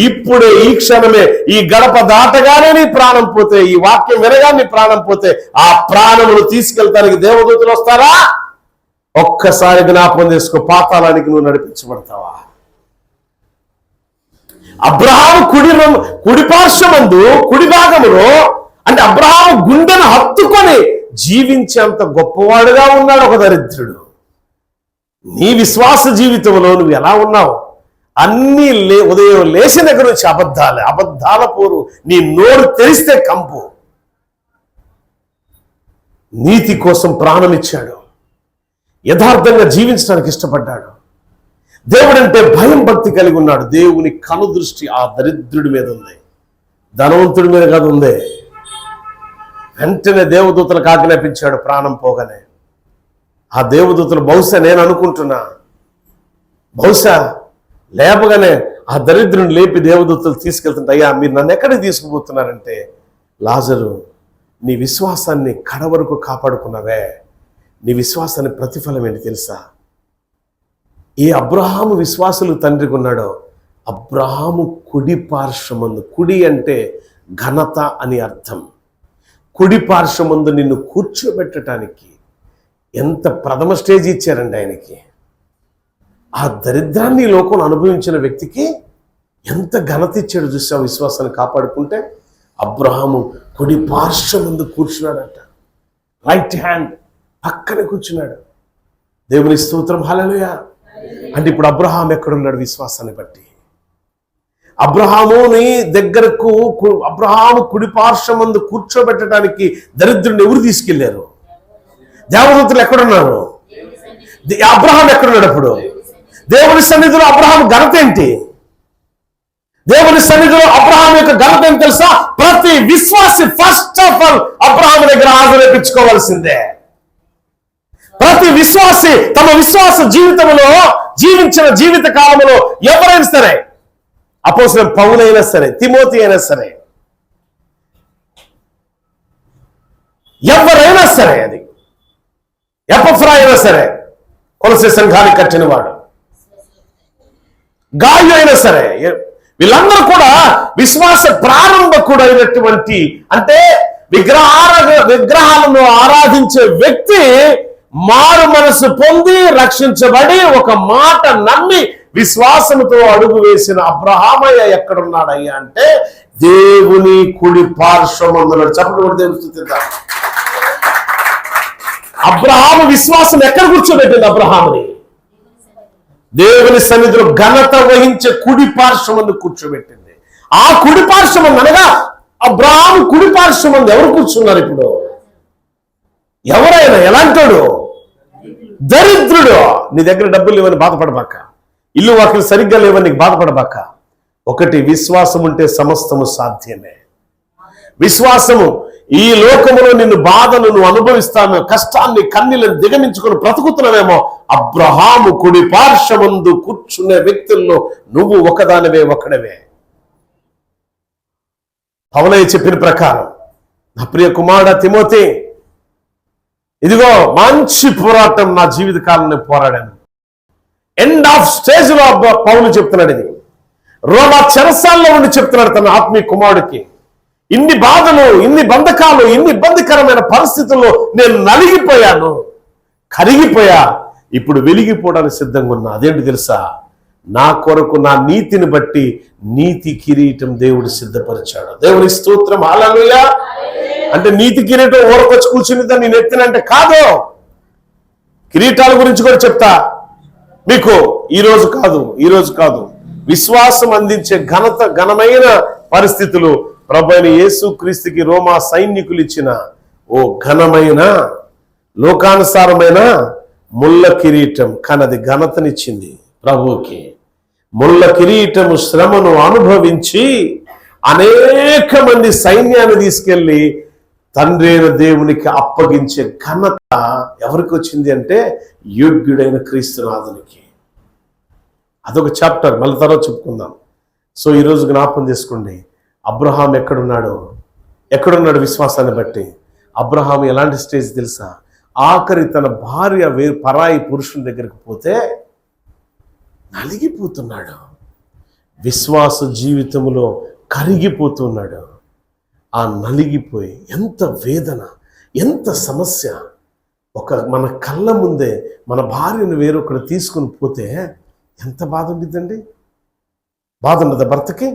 ఇప్పుడే ఈ క్షణమే ఈ గడప దాటగానే నీ ప్రాణం పోతే, ఈ వాక్యం వినగానే నీ ప్రాణం పోతే, ఆ ప్రాణమును తీసుకెళ్తానికి దేవదూతలు వస్తారా? ఒక్కసారి జ్ఞాపకం చేసుకో, పాతాళానికి నువ్వు నడిపించబడతావా? అబ్రహాము కుడి పార్శ్వమందు, కుడి భాగములో, అంటే అబ్రహాము గుండెను హత్తుకొని జీవించేంత గొప్పవాడుగా ఉన్నాడు ఒక దరిద్రుడు. నీ విశ్వాస జీవితంలో నువ్వు ఎలా ఉన్నావు? అన్ని ఉదయం లేచిన దగ్గర నుంచి అబద్ధాల పోరు. నీ నోరు తెరిస్తే కంపు. నీతి కోసం ప్రాణం ఇచ్చాడు, యథార్థంగా జీవించడానికి ఇష్టపడ్డాడు. దేవుడంటే భయం, భక్తి కలిగి ఉన్నాడు. దేవుని కను దృష్టి ఆ దరిద్రుడి మీద ఉంది, ధనవంతుడి మీద కాదు ఉంది. వెంటనే దేవదూతలకు ఆజ్ఞాపించాడు ప్రాణం పోగానే. ఆ దేవదూతలు బహుశా నేను అనుకుంటున్నా, బహుశా లేపగానే ఆ దరిద్రుని లేపి దేవదూతలు తీసుకెళ్తుంటే, అయ్యా మీరు నన్ను ఎక్కడికి తీసుకుపోతున్నారంటే, లాజరు నీ విశ్వాసాన్ని కడ వరకు కాపాడుకున్నావే, నీ విశ్వాసాన్ని ప్రతిఫలం ఏంటి తెలుసా? ఏ అబ్రహాము విశ్వాసులు తండ్రికి ఉన్నాడో, అబ్రహాము కుడి పార్శ్వమందు, కుడి అంటే ఘనత అని అర్థం. కుడి పార్శ్వమందు నిన్ను కూర్చోబెట్టడానికి ఎంత ప్రథమ స్టేజ్ ఇచ్చారండి ఆయనకి. ఆ దరిద్రాన్ని ఈ లోకంలో అనుభవించిన వ్యక్తికి ఎంత ఘనత ఇచ్చాడు చూసా. విశ్వాసాన్ని కాపాడుకుంటే అబ్రహాము కుడి పార్శ్వమందు కూర్చున్నాడట, రైట్ హ్యాండ్ పక్కనే కూర్చున్నాడు. దేవుని స్తోత్రం, హల్లెలూయా. అంటే ఇప్పుడు అబ్రహాం ఎక్కడున్నాడు? విశ్వాసాన్ని బట్టి అబ్రహాముని దగ్గరకు అబ్రహాము కుడి పార్శ్వమందు కూర్చోబెట్టడానికి దరిద్రుడిని ఎవరు తీసుకెళ్లారు? దేవదూతలు ఎక్కడున్నారు? అబ్రహాం ఎక్కడున్నాడు? అప్పుడు దేవుని సన్నిధిలో అబ్రహాం ఘనత ఏంటి? దేవుని సన్నిధిలో అబ్రహాం యొక్క ఘనత ఏంటి తెలుసా? ప్రతి విశ్వాసి ఫస్ట్ ఆఫ్ ఆల్ అబ్రహాం దగ్గర హాజరేపించుకోవాల్సిందే. ప్రతి విశ్వాసి తమ విశ్వాస జీవితంలో జీవించిన జీవిత కాలంలో ఎవరైనా సరే, అపోస్తలుడైన పౌలైనా సరే, తిమోతి అయినా సరే, ఎవరైనా సరే, అది ఎపఫ్రా అయినా సరే, కొలసీ సంఘానికి కట్టినవాడు, గాయు అయినా సరే, వీళ్ళందరూ కూడా విశ్వాస ప్రారంభకుడు అయినటువంటి, అంటే విగ్రహాలను ఆరాధించే వ్యక్తి మారు మనసు పొంది రక్షించబడి ఒక మాట నమ్మి విశ్వాసంతో అడుగు వేసిన అబ్రహామయ్య ఎక్కడున్నాడయ్యా అంటే దేవుని కుడి పార్శ్వమందున్నాడు. చెప్పండి, దేవుని స్తుతిద్దాం. అబ్రహాము విశ్వాసం ఎక్కడ కూర్చోబెట్టింది? అబ్రహాముని దేవుని సన్నిధిలో ఘనత వహించే కుడి పార్శ్వమందు కూర్చోబెట్టింది. ఆ కుడి పార్శ్వమందు అనగా అబ్రహాము కుడి పార్శ్వమందు ఎవరు కూర్చున్నారు? ఇప్పుడు ఎవరైనా ఎలాంటాడు? దరిద్రుడు. నీ దగ్గర డబ్బులు లేవని బాధపడబాక, ఇల్లు వాకిలు సరిగ్గా లేవని నీకు బాధపడబాక. ఒకటి, విశ్వాసం ఉంటే సమస్తము సాధ్యమే. విశ్వాసము ఈ లోకములో నిన్ను బాధను నువ్వు అనుభవిస్తాను, కష్టాన్ని కన్నీళ్ళని దిగమించుకొని బ్రతుకుతున్నావేమో, అబ్రహాము కుడి పార్శ్వమందు కూర్చునే వ్యక్తుల్లో నువ్వు ఒకదానివే, ఒకడవే. పౌలయ్య చెప్పిన ప్రకారం, నా ప్రియ కుమారుడా తిమోతి, ఇదిగో మంచి పోరాటం నా జీవిత కాలంలో పోరాడాను. ఎండ్ ఆఫ్ స్టేజ్ లో పౌలు చెప్తున్నాడు. ఇది రోమా చెరసాల్లో ఉండి చెప్తున్నాడు తన ఆత్మీయ కుమారుడికి. ఇన్ని బాధలు, ఇన్ని బంధకాలు, ఇన్ని ఇబ్బందికరమైన పరిస్థితుల్లో నేను నలిగిపోయాను, కరిగిపోయా, ఇప్పుడు వెలిగిపోవడానికి సిద్ధంగా ఉన్నా. అదేంటి తెలుసా? నా కొరకు నా నీతిని బట్టి నీతి కిరీటం దేవుడు సిద్ధపరిచాడు. దేవుని స్తోత్రం, హల్లెలూయా. అంటే నీతి కిరీటం ఓరకొచ్చి కూర్చుని నేను ఎత్తినంటే కాదు. కిరీటాల గురించి కూడా చెప్తా మీకు. ఈరోజు కాదు విశ్వాసం అందించే ఘనమైన పరిస్థితులు ప్రభు అయిన యేసు క్రీస్తుకి రోమా సైనికులు ఇచ్చిన ఓ ఘనమైన లోకానుసారమైన ముళ్ళ కిరీటం, కానీ అది ఘనతనిచ్చింది ప్రభువుకి. ముళ్ళ కిరీటము శ్రమను అనుభవించి అనేక మంది సైన్యాన్ని తీసుకెళ్లి తండ్రి అయిన దేవునికి అప్పగించే ఘనత ఎవరికి వచ్చింది అంటే యోగ్యుడైన క్రీస్తునాథునికి. అదొక చాప్టర్, మళ్ళీ తర్వాత చెప్పుకుందాం. సో ఈరోజు జ్ఞాపకం చేసుకోండి, అబ్రహాం ఎక్కడున్నాడు విశ్వాసాన్ని బట్టి. అబ్రహాం ఎలాంటి స్టేజ్ తెలుసా? ఆఖరి తన భార్య పరాయి పురుషుని దగ్గరికి పోతే నలిగిపోతున్నాడు, విశ్వాస జీవితంలో కరిగిపోతున్నాడు. ఆ నలిగిపోయి ఎంత వేదన, ఎంత సమస్య. మన కళ్ళ ముందే మన భార్యను వేరొకరు తీసుకుని పోతే ఎంత బాధ ఉండిద్దండి? బాధ ఉండదా భర్తకి?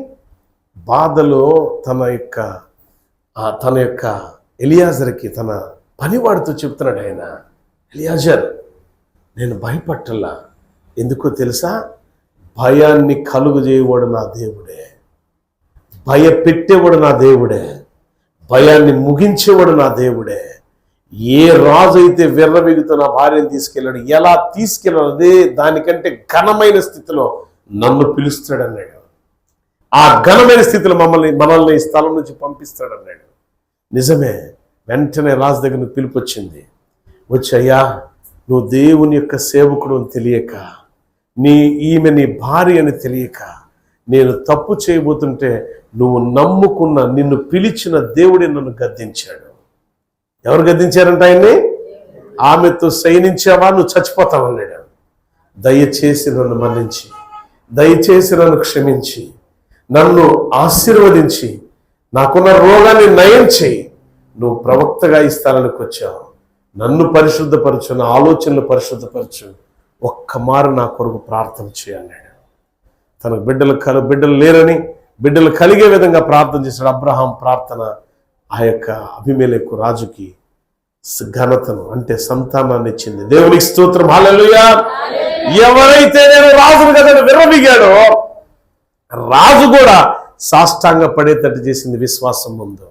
బాధలో తన యొక్క ఎలియాజర్కి, తన పనివాడితో చెప్తున్నాడు ఆయన, ఎలియాజర్ నేను భయపట్టలా, ఎందుకో తెలుసా? భయాన్ని కలుగజేయవాడు నా దేవుడే, భయపెట్టేవాడు నా దేవుడే, భయాన్ని ముగించేవాడు నా దేవుడే. ఏ రాజు అయితే విర్రవీగుతో నా భార్యను తీసుకెళ్ళాడు, ఎలా తీసుకెళ్ళాడు, అదే దానికంటే ఘనమైన స్థితిలో నన్ను పిలుస్తాడన్నాడు. ఆ ఘనమైన స్థితిలో మనల్ని ఈ స్థలం నుంచి పంపిస్తాడన్నాడు. నిజమే. వెంటనే రాజు దగ్గర పిలుపు వచ్చింది. వచ్చయ్యా, నువ్వు దేవుని యొక్క సేవకుడు అని తెలియక, ఈమె నీ భార్య అని తెలియక నేను తప్పు చేయబోతుంటే నువ్వు నమ్ముకున్న, నిన్ను పిలిచిన దేవుడే నన్ను గద్దించాడు. ఎవరు గద్దించారంట ఆయన్ని? ఆమెతో శయనించావా, నువ్వు చచ్చిపోతావన్నాడు. దయచేసి నన్ను మన్నించి, దయచేసి నన్ను క్షమించి, నన్ను ఆశీర్వదించి, నాకున్న రోగాన్ని నయం చేయి, నువ్వు ప్రవక్తగా ఇస్తాననికి వచ్చావు, నన్ను పరిశుద్ధపరచు, నా ఆలోచనలు పరిశుద్ధపరచు, ఒక్క మారు నా కొరకు ప్రార్థన చేయన్నాడు. తనకు బిడ్డలు లేరని బిడ్డలు కలిగే విధంగా ప్రార్థన చేశాడు. అబ్రహాం ప్రార్థన ఆ యొక్క అబీమెలెకు రాజుకి ఘనతను అంటే సంతానాన్ని ఇచ్చింది. దేవునికి స్తోత్రం, హల్లెలూయా. ఎవరైతే నేను రాజును కదా విర్రవీగాడో రాజు కూడా సాష్టాంగ పడేటట్టు చేసింది విశ్వాసం ముందు.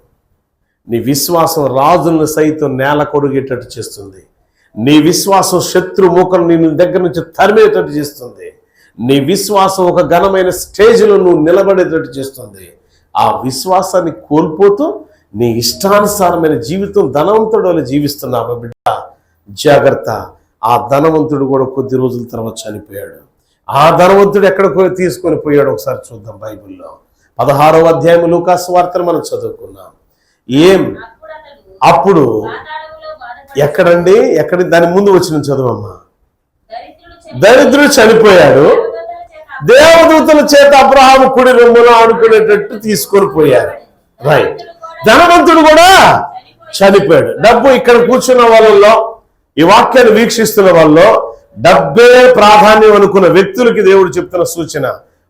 నీ విశ్వాసం రాజులను సైతం నేల కొరిగేటట్టు చేస్తుంది. నీ విశ్వాసం శత్రు మూకను నీ దగ్గర నుంచి తరిమేటట్టు చేస్తుంది. నీ విశ్వాసం ఒక ఘనమైన స్టేజ్లో నువ్వు నిలబడేటట్టు చేస్తుంది. ఆ విశ్వాసాన్ని కోల్పోతూ నీ ఇష్టానుసారమైన జీవితం ధనవంతుడు అని జీవిస్తున్నావు బిడ్డ, జాగ్రత్త. ఆ ధనవంతుడు కూడా కొద్ది రోజుల తర్వాత చనిపోయాడు. ఆ ధనవంతుడు ఎక్కడ తీసుకొని పోయాడు ఒకసారి చూద్దాం. బైబిల్లో 16వ అధ్యాయం లూకాసు వార్తను మనం చదువుకున్నాం. అప్పుడు ఎక్కడండి దాని ముందు వచ్చిన చదువమ్మా. దరిద్రుడు చనిపోయాడు, దేవదూతల చేత అబ్రహాము కుడి రొమ్మున ఆడుకునేటట్టు తీసుకొని పోయారు. రైట్. ధనవంతుడు కూడా చనిపోయాడు. డబ్బు ఇక్కడ కూర్చున్న వాళ్ళలో, ఈ వాక్యాన్ని వీక్షిస్తున్న వాళ్ళలో డబ్బే ప్రాధాన్యం అనుకున్న వ్యక్తులకి దేవుడు చెప్తున్న సూచన,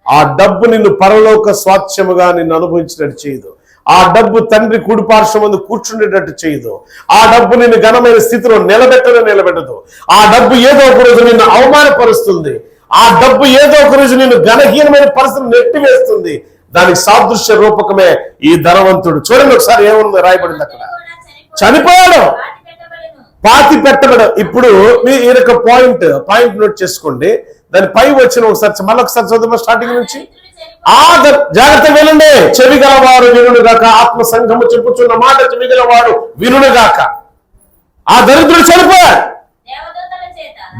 ఆ డబ్బు నిన్ను పరలోక స్వాస్థ్యముగా నిన్ను అనుభవించినట్టు చేయదు. ఆ డబ్బు తండ్రి కుడిపార్శ్వం ముందు కూర్చుండేటట్టు చేయదు. ఆ డబ్బు నిన్ను ఘనమైన స్థితిలో నిలబెట్టదు. ఆ డబ్బు ఏదో ఒక రోజు నిన్ను అవమానపరుస్తుంది. ఆ డబ్బు ఏదో ఒక రోజు నిన్ను ఘనహీనమైన పరిస్థితిని నెట్టివేస్తుంది. దానికి సాదృశ్య రూపకమే ఈ ధనవంతుడు. చూడండి ఒకసారి ఏముంది రాయబడింది అక్కడ. చనిపోయాడు, పాతి పెట్టబడు. ఇప్పుడు ఈయనొక పాయింట్ నోట్ చేసుకోండి. దాని పై వచ్చిన ఒకసారి మళ్ళొకసారి చదువు స్టార్టింగ్ నుంచి. జాగ్రత్త వినండి. చెవి గలవాడు వినుగాక, ఆత్మ సంఘము చెప్పుచున్న మాట చెవి గలవాడు వినుగాక. ఆ దరిద్రుడు చనిపోయాడు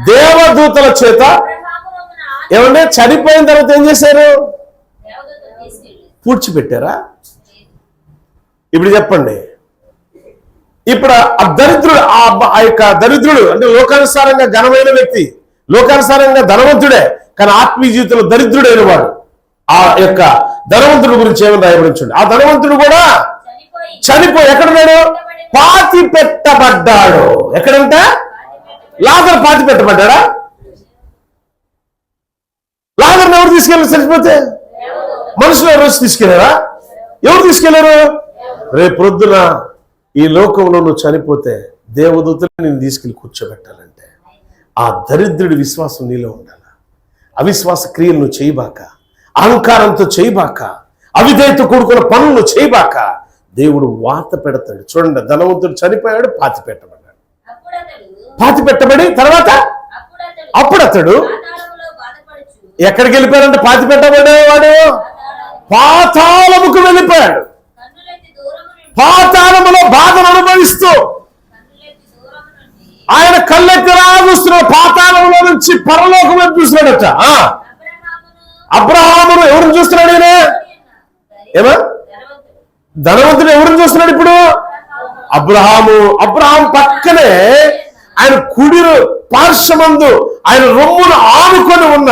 దేవదూతల చేత. ఏమంటే చనిపోయిన తర్వాత ఏం చేశారు? పూడ్చిపెట్టారా? ఇప్పుడు చెప్పండి. ఇప్పుడు ఆ దరిద్రుడు, ఆ యొక్క దరిద్రుడు అంటే లోకానుసారంగా ఘనమైన వ్యక్తి, లోకానుసారంగా ధనవంతుడే, కానీ ఆత్మీయ జీవితంలో దరిద్రుడైన వాడు. ఆ యొక్క ధనవంతుడి గురించి ఏమని రాయబడించండి. ఆ ధనవంతుడు కూడా చనిపోయి ఎక్కడున్నాడు? పాతి పెట్టబడ్డాడు. ఎక్కడంట? లాజరు పాతి పెట్టబడ్డా? లాజరుని ఎవరు తీసుకెళ్ళారు? చనిపోతే మనుషులు ఎవరు తీసుకెళ్లారా? ఎవరు తీసుకెళ్లారు? రేపు ప్రొద్దున ఈ లోకంలో నువ్వు చనిపోతే దేవదూతలు నేను తీసుకెళ్లి కూర్చోబెట్టాలంటే ఆ దరిద్రుడి విశ్వాసం నీలో ఉండాలి. అవిశ్వాస క్రియలు నువ్వు చేయబాక, అహంకారంతో చేయబాక, అవిధేయతో కూడుకున్న పనులు చేయబాక. దేవుడు వాత పెడతాడు. చూడండి, ధనవంతుడు చనిపోయాడు, పాతి పెట్టబడి తర్వాత అప్పుడు అతడు ఎక్కడికి వెళ్ళిపోయాడంటే పాతి పెట్టబడేవాడు పాతాళముకు వెళ్ళిపోయాడు. పాతాళములో బాధను అనుభవిస్తూ ఆయన కళ్ళెత్తిరా చూస్తున్నాడు. పాతాళంలో నుంచి పరలోకం వైపు చూస్తున్నాడట. అబ్రహామును ఎవరిని చూస్తున్నాడు? ఆయన ఏమా ధనవంతుడు ఎవరిని చూస్తున్నాడు ఇప్పుడు? అబ్రహాం పక్కనే ఆయన కుడి పార్శ్వమందు ఆయన రొమ్మును ఆనుకొని ఉన్న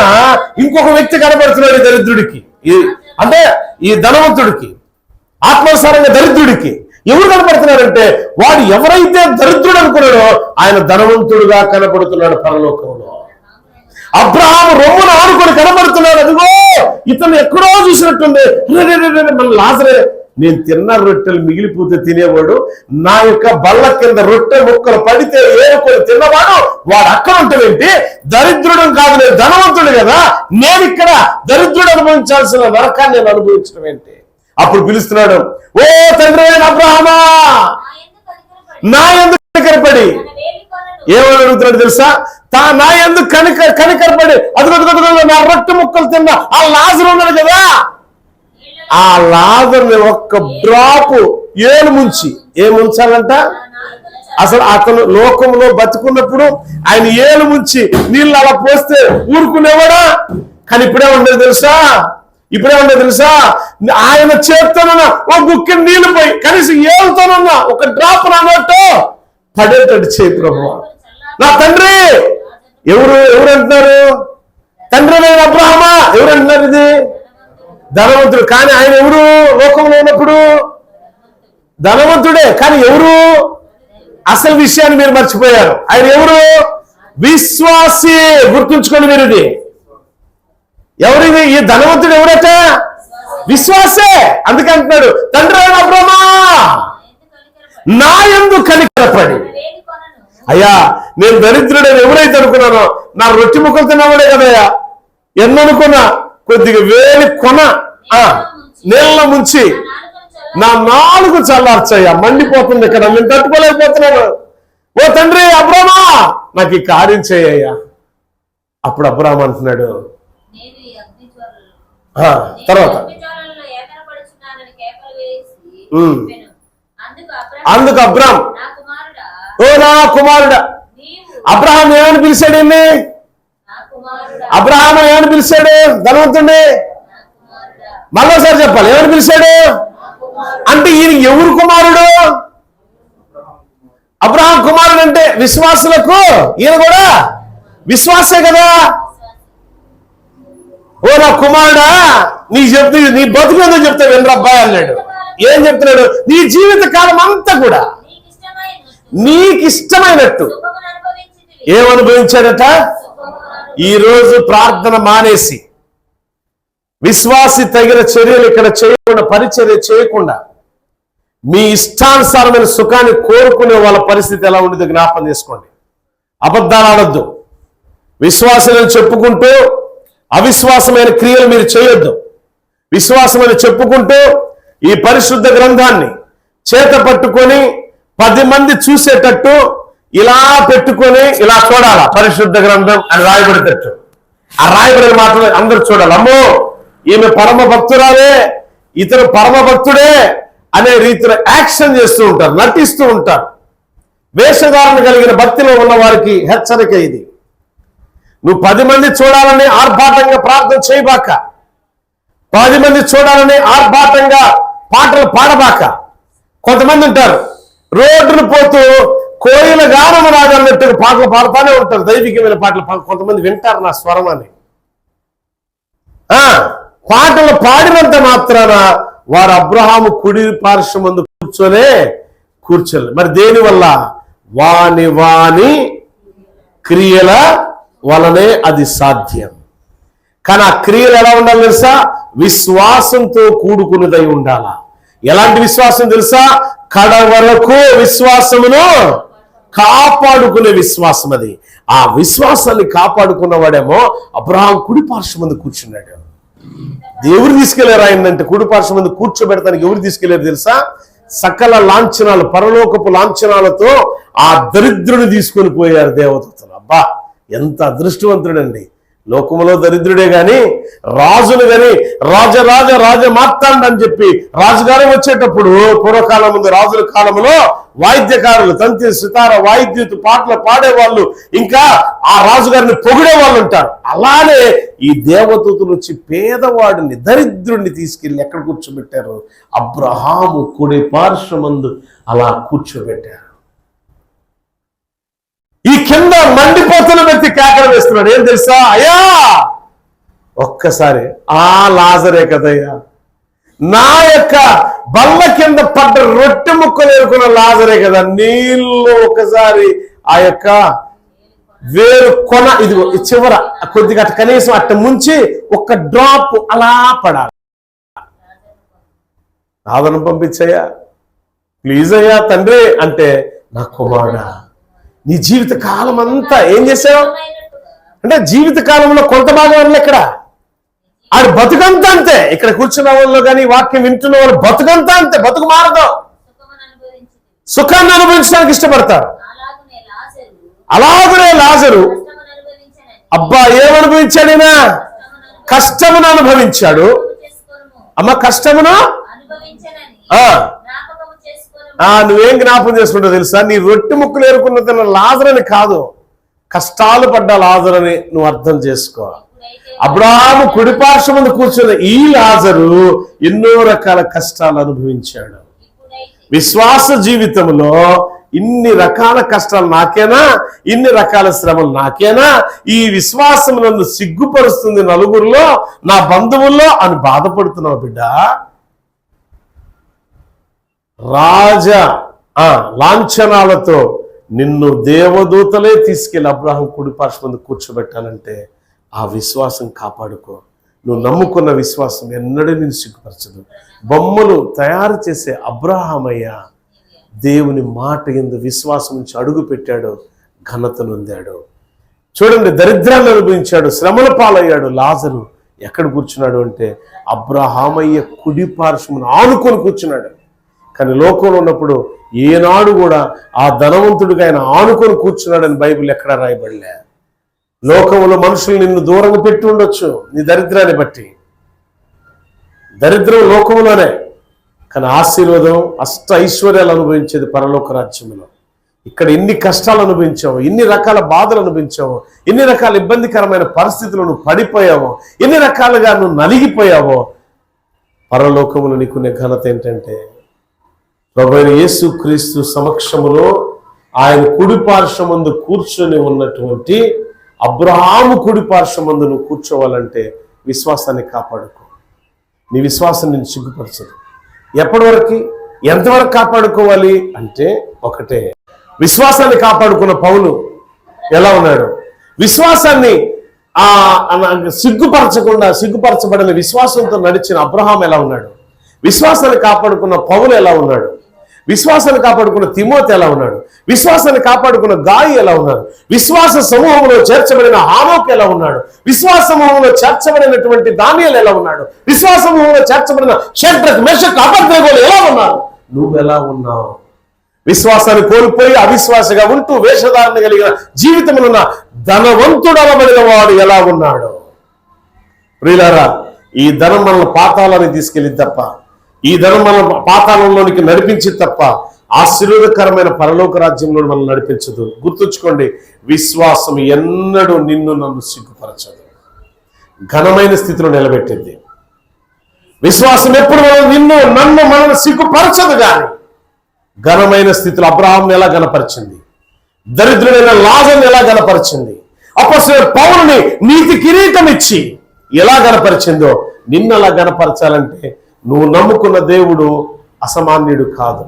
ఇంకొక వ్యక్తి కనబడుతున్నాడు ఈ దరిద్రుడికి. అంటే ఈ ధనవంతుడికి, ఆత్మానుసారంగా దరిద్రుడికి ఎవరు కనపడుతున్నారంటే వాడు ఎవరైతే దరిద్రుడు అనుకున్నాడో ఆయన ధనవంతుడుగా కనపడుతున్నాడు పరలోకంలో. అబ్రహాము రొమ్మును ఆనుకొని కనబడుతున్నాడు. అదిగో ఇతను ఎక్కడో చూసినట్టుంది. మన లాజరే, నేను తిన్న రొట్టెలు మిగిలిపోతే తినేవాడు, నా యొక్క బల్ల కింద రొట్టె ముక్కలు పడితే ఏరుకొని తిన్నవాడు వాడు అక్కడ ఉంటాడేంటి? దరిద్రుడు కాదు, నేను ధనవంతుడు కదా, నేను ఇక్కడ దరిద్రుడు అనుభవించాల్సిన నరకాన్ని నేను అనుభవించడం ఏంటి? అప్పుడు పిలుస్తున్నాడు, ఓ తండ్రి అబ్రహామా, నా ఎందుకు కనికరపడి. ఏమని అడుగుతున్నాడు తెలుసా? నా ఎందుకు కనికరపడి అదుగో నా రొట్టె ముక్కలు తిన్న ఆ లాజరు ఉన్నాడు కదా, ఆ లాజరుని ఒక్క డ్రాపు ఏలు ముంచి. ఏం ముంచాలంట? అసలు అతను లోకంలో బతుకున్నప్పుడు ఆయన ఏలు ముంచి నీళ్ళు అలా పోస్తే ఊరుకునేవాడా? కానీ ఇప్పుడే ఉండేది తెలుసా? ఆయన చేత్తోనన్నా ఒక గుక్కి నీళ్లు పోయి కనీసం ఏలుతోనన్నా ఒక డ్రాప్ రానట్టు పడేటట్టు చేయి ప్రభు. నా తండ్రి ఎవరు అంటున్నారు? తండ్రి లేని అబ్రహామా ఎవరు అంటున్నారు? ఇది ధనవంతుడు. కానీ ఆయన ఎవరు లోకంలో ఉన్నప్పుడు? ధనవంతుడే, కానీ ఎవరు? అసలు విషయాన్ని మీరు మర్చిపోయారు. ఆయన ఎవరు? విశ్వాసి. గుర్తుంచుకోండి మీరు ఇది. ఎవరిది? ఈ ధనవంతుడు ఎవరట? విశ్వాసే. అందుకే అంటున్నాడు, తండ్రి అయిన అబ్రామా నా యందు కనికరపడి. అయ్యా, నేను దరిద్రుడని ఎవరైతే అనుకున్నానో, నా రొట్టె ముక్కలు తిన్నవాడే కదయ్యా, ఎన్ననుకున్నా కొద్దిగా వేలి కొన నీళ్ళ ముంచి నా నాలుగు చల్లార్చయ్యా, మండిపోతుంది ఇక్కడ, నేను తట్టుకోలేకపోతున్నాను. ఓ తండ్రి అబ్రామా, నాకు ఈ కార్యం చేయ్యా. అప్పుడు అబ్రామా అంటున్నాడు, తర్వాత అందుకు అబ్రామ్, ఓ నా కుమారుడా. అబ్రహాం ఏమని పిలిచాడు? అబ్రహాం ఏమని పిలిచాడు? ధనవంతుడిని. మరోసారి చెప్పాలి, ఏమని పిలిచాడు అంటే ఈయన ఎవరు కుమారుడు? అబ్రహాం కుమారుడు అంటే విశ్వాసులకు ఈయన కూడా విశ్వాసే కదా. ఓ నా కుమారుడా, నీ చెప్తూ నీ బతుకేందో చెప్తా వినరబ్బాయి అన్నాడు. ఏం చెప్తున్నాడు? నీ జీవిత కాలం అంతా కూడా నీకు ఇష్టమైనట్టు ఏమనుభవించాడట? ఈరోజు ప్రార్థన మానేసి విశ్వాసి తగిన చర్యలు ఇక్కడ చేయకుండా, పరిచర్య చేయకుండా మీ ఇష్టానుసారమైన సుఖాన్ని కోరుకునే వాళ్ళ పరిస్థితి ఎలా ఉండేదో జ్ఞాపకం చేసుకోండి. అబద్ధాలు ఆడొద్దు. విశ్వాసాలను చెప్పుకుంటూ అవిశ్వాసమైన క్రియలు మీరు చేయొద్దు. విశ్వాసమని చెప్పుకుంటూ ఈ పరిశుద్ధ గ్రంథాన్ని చేత పట్టుకొని 10 మంది చూసేటట్టు ఇలా పెట్టుకొని ఇలా చూడాల. పరిశుద్ధ గ్రంథం అని రాయబడేటట్టు ఆ రాయబడిన మాటలు అందరూ చూడాలి. అమ్మో, ఈమె పరమ భక్తురాలే, ఇతను పరమ భక్తుడే అనే రీతిలో యాక్షన్ చేస్తూ ఉంటారు, నటిస్తూ ఉంటారు. వేషధారణ కలిగిన భక్తిలో ఉన్న వారికి హెచ్చరిక ఇది. నువ్వు 10 మంది చూడాలని ఆర్భాటంగా ప్రార్థన చేయబాక, 10 మంది చూడాలని ఆర్భాటంగా పాటలు పాడబాక. కొంతమంది ఉంటారు, రోడ్డును పోతూ కోయిల గానము రాగన్నట్టుగా పాటలు పాడుతూనే ఉంటారు, దైవికమైన పాటలు. కొంతమంది వింటారు నా స్వరం అని. పాటలు పాడినంత మాత్రాన వారు అబ్రహాము కుడి పార్శ్వమందు కూర్చోలే. మరి దేని వల్ల? వాని వాని క్రియల వలనే అది సాధ్యం. కానీ ఆ క్రియలు ఎలా ఉండాలి తెలుసా? విశ్వాసంతో కూడుకున్నదై ఉండాలా. ఎలాంటి విశ్వాసం తెలుసా? కడ వరకు విశ్వాసమును కాపాడుకునే విశ్వాసం అది. ఆ విశ్వాసాన్ని కాపాడుకున్నవాడేమో అబ్రహాం కుడి పార్శ్వమందు కూర్చున్నాడు. ఎవరు తీసుకెళ్లారు ఆయనంటే? కుడి పార్శ్వమందు కూర్చోబెడతానికి ఎవరు తీసుకెళ్లారు తెలుసా? సకల లాంఛనాలు, పరలోకపు లాంఛనాలతో ఆ దరిద్రుని తీసుకొని పోయారు దేవదూతలు. అబ్బా, ఎంత అదృష్టవంతుడండి. లోకములో దరిద్రుడే గాని రాజులు గాని రాజ మార్తాండని చెప్పి రాజుగారు వచ్చేటప్పుడు పూర్వకాలం ముందు రాజుల కాలంలో వాయిద్యకారులు, తంతి, సితార, వాయిద్యుతు, పాటలు పాడేవాళ్ళు, ఇంకా ఆ రాజుగారిని పొగిడే వాళ్ళు ఉంటారు. అలానే ఈ దేవదూతలు వచ్చి పేదవాడిని, దరిద్రుడిని తీసుకెళ్లి ఎక్కడ కూర్చోబెట్టారు? అబ్రహాము కుడి పార్శ్వమందు అలా కూర్చోబెట్టారు. ఈ కింద మండిపోతున్న వ్యక్తి కేకలు వేస్తున్నాడు. ఏం తెలుసా? అయ్యా, ఒక్కసారి ఆ లాజరే కదయ్యా, నా యొక్క బల్ల కింద పడ్డ రొట్టె ముక్కలు ఏరుకున్న లాజరే కదా. నీళ్ళు ఒకసారి ఆ యొక్క వేరు కొన, ఇది చివర కొద్దిగా కనీసం అట్ట ముంచి ఒక్క డ్రాప్ అలా పడాలి. ఆదరణ పంపించయ్యా, ప్లీజ్ అయ్యా తండ్రి అంటే, నా కుమారుడా, నీ జీవిత కాలం అంతా ఏం చేసావు అంటే, జీవిత కాలంలో కొంత భాగం వల్ల ఇక్కడ ఆడు బతుకంతా అంతే. ఇక్కడ కూర్చున్న వాళ్ళు కానీ వాక్యం వింటున్న వాళ్ళు బతుకంతా అంతే, బతుకు మారదు. సుఖాన్ని అనుభవించడానికి ఇష్టపడతారు. అలాగనే లాజరు అబ్బా ఏమనుభవించాడైనా? కష్టమును అనుభవించాడు. అమ్మ, కష్టమును నువ్వేం జ్ఞాపకం చేసుకుంటావు తెలుసా? నీ రొట్టె ముక్కలు ఏరుకున్న లాజరని కాదు, కష్టాలు పడ్డ లాజరని నువ్వు అర్థం చేసుకో. అబ్రహాము కుడిపార్శ్వమందు కూర్చున్న ఈ లాజరు ఎన్నో రకాల కష్టాలు అనుభవించాడు. విశ్వాస జీవితంలో ఇన్ని రకాల కష్టాలు నాకేనా? ఇన్ని రకాల శ్రమలు నాకేనా? ఈ విశ్వాసం నన్ను సిగ్గుపరుస్తుంది నలుగురిలో, నా బంధువుల్లో అని బాధపడుతున్నావు బిడ్డ. రాజ లాంఛనాలతో నిన్ను దేవదూతలే తీసుకెళ్ళి అబ్రాహాం కుడి పార్శ్వందు కూర్చోబెట్టాలంటే ఆ విశ్వాసం కాపాడుకో. నువ్వు నమ్ముకున్న విశ్వాసం ఎన్నడూ నిన్ను సిగ్గుపరచదు. బొమ్మలు తయారు చేసే అబ్రాహామయ్య దేవుని మాట యందు విశ్వాసం నుంచి అడుగు పెట్టాడు, ఘనత నొందాడు. చూడండి, దరిద్రాన్ని అనుభవించాడు, శ్రమల పాలయ్యాడు. లాజరు ఎక్కడ కూర్చున్నాడు అంటే అబ్రాహామయ్య కుడి పార్శ్వమును ఆనుకొని కూర్చున్నాడు. కానీ లోకంలో ఉన్నప్పుడు ఏనాడు కూడా ఆ ధనవంతుడికి ఆయన ఆనుకొని కూర్చున్నాడని బైబిల్ ఎక్కడా రాయబడలే. లోకంలో మనుషులు నిన్ను దూరంగా పెట్టి ఉండొచ్చు నీ దరిద్రాన్ని బట్టి, దరిద్రం లోకంలోనే. కానీ ఆశీర్వాదం అష్ట ఐశ్వర్యాలు అనుభవించేది పరలోక రాజ్యంలో. ఇక్కడ ఎన్ని కష్టాలు అనుభవించావు, ఎన్ని రకాల బాధలు అనుభవించావు, ఎన్ని రకాల ఇబ్బందికరమైన పరిస్థితులు నువ్వు పడిపోయావో, ఎన్ని రకాలుగా నువ్వు నలిగిపోయావో, పరలోకములో నీకునే ఘనత ఏంటంటే ప్రభువైన యేసు క్రీస్తు సమక్షములో ఆయన కుడి పార్శ్వమందు కూర్చొని ఉన్నటువంటి అబ్రహాము కుడి పార్శ్వమందు నువ్వు కూర్చోవాలంటే విశ్వాసాన్ని కాపాడుకో. నీ విశ్వాసం నేను సిగ్గుపరచదు. ఎప్పటి వరకు, ఎంతవరకు కాపాడుకోవాలి అంటే ఒకటే, విశ్వాసాన్ని కాపాడుకున్న పౌలు ఎలా ఉన్నాడు, విశ్వాసాన్ని సిగ్గుపరచబడిన విశ్వాసంతో నడిచిన అబ్రహాం ఎలా ఉన్నాడు, విశ్వాసాన్ని కాపాడుకున్న పౌలు ఎలా ఉన్నాడు, విశ్వాసాన్ని కాపాడుకున్న తిమోతి ఎలా ఉన్నాడు, విశ్వాసాన్ని కాపాడుకున్న గాయి ఎలా ఉన్నాడు, విశ్వాస సమూహంలో చేర్చబడిన హానోకు ఎలా ఉన్నాడు, విశ్వాస సమూహంలో చేర్చబడినటువంటి దానియేలు ఎలా ఉన్నాడు, విశ్వాస సమూహంలో చేర్చబడిన షడ్రక్ మెషక్ అబేద్నెగోలు ఎలా ఉన్నారు, నువ్వెలా ఉన్నావు? విశ్వాసాన్ని కోల్పోయి అవిశ్వాసగా ఉంటూ వేషధారణ కలిగిన జీవితంలో ధనవంతుడనబడిన వాడు ఎలా ఉన్నాడు? ప్రియులారా, ఈ ధనం మనల్ని పాతాలని తీసుకెళ్ళి తప్ప, ఈ ధనం మన పాతాళంలోనికి నడిపించి తప్ప ఆశీర్వాదకరమైన పరలోక రాజ్యంలో మనం నడిపించదు. గుర్తుంచుకోండి, విశ్వాసం ఎన్నడూ నిన్ను నన్ను సిగ్గుపరచదు, ఘనమైన స్థితిలో నిలబెట్టింది. విశ్వాసం ఎప్పుడు నన్ను మనల్ని సిగ్గుపరచదు. కానీ ఘనమైన స్థితిలో అబ్రహాంను ఎలా గణపరిచింది, దరిద్రుడైన లాజరును ఎలా గణపరిచింది, అపొస్తలుడైన పౌలుని నీతి కిరీటం ఇచ్చి ఎలా గణపరిచిందో నిన్ను అలా గణపరచాలంటే నువ్వు నమ్ముకున్న దేవుడు అసామాన్యుడు కాదు.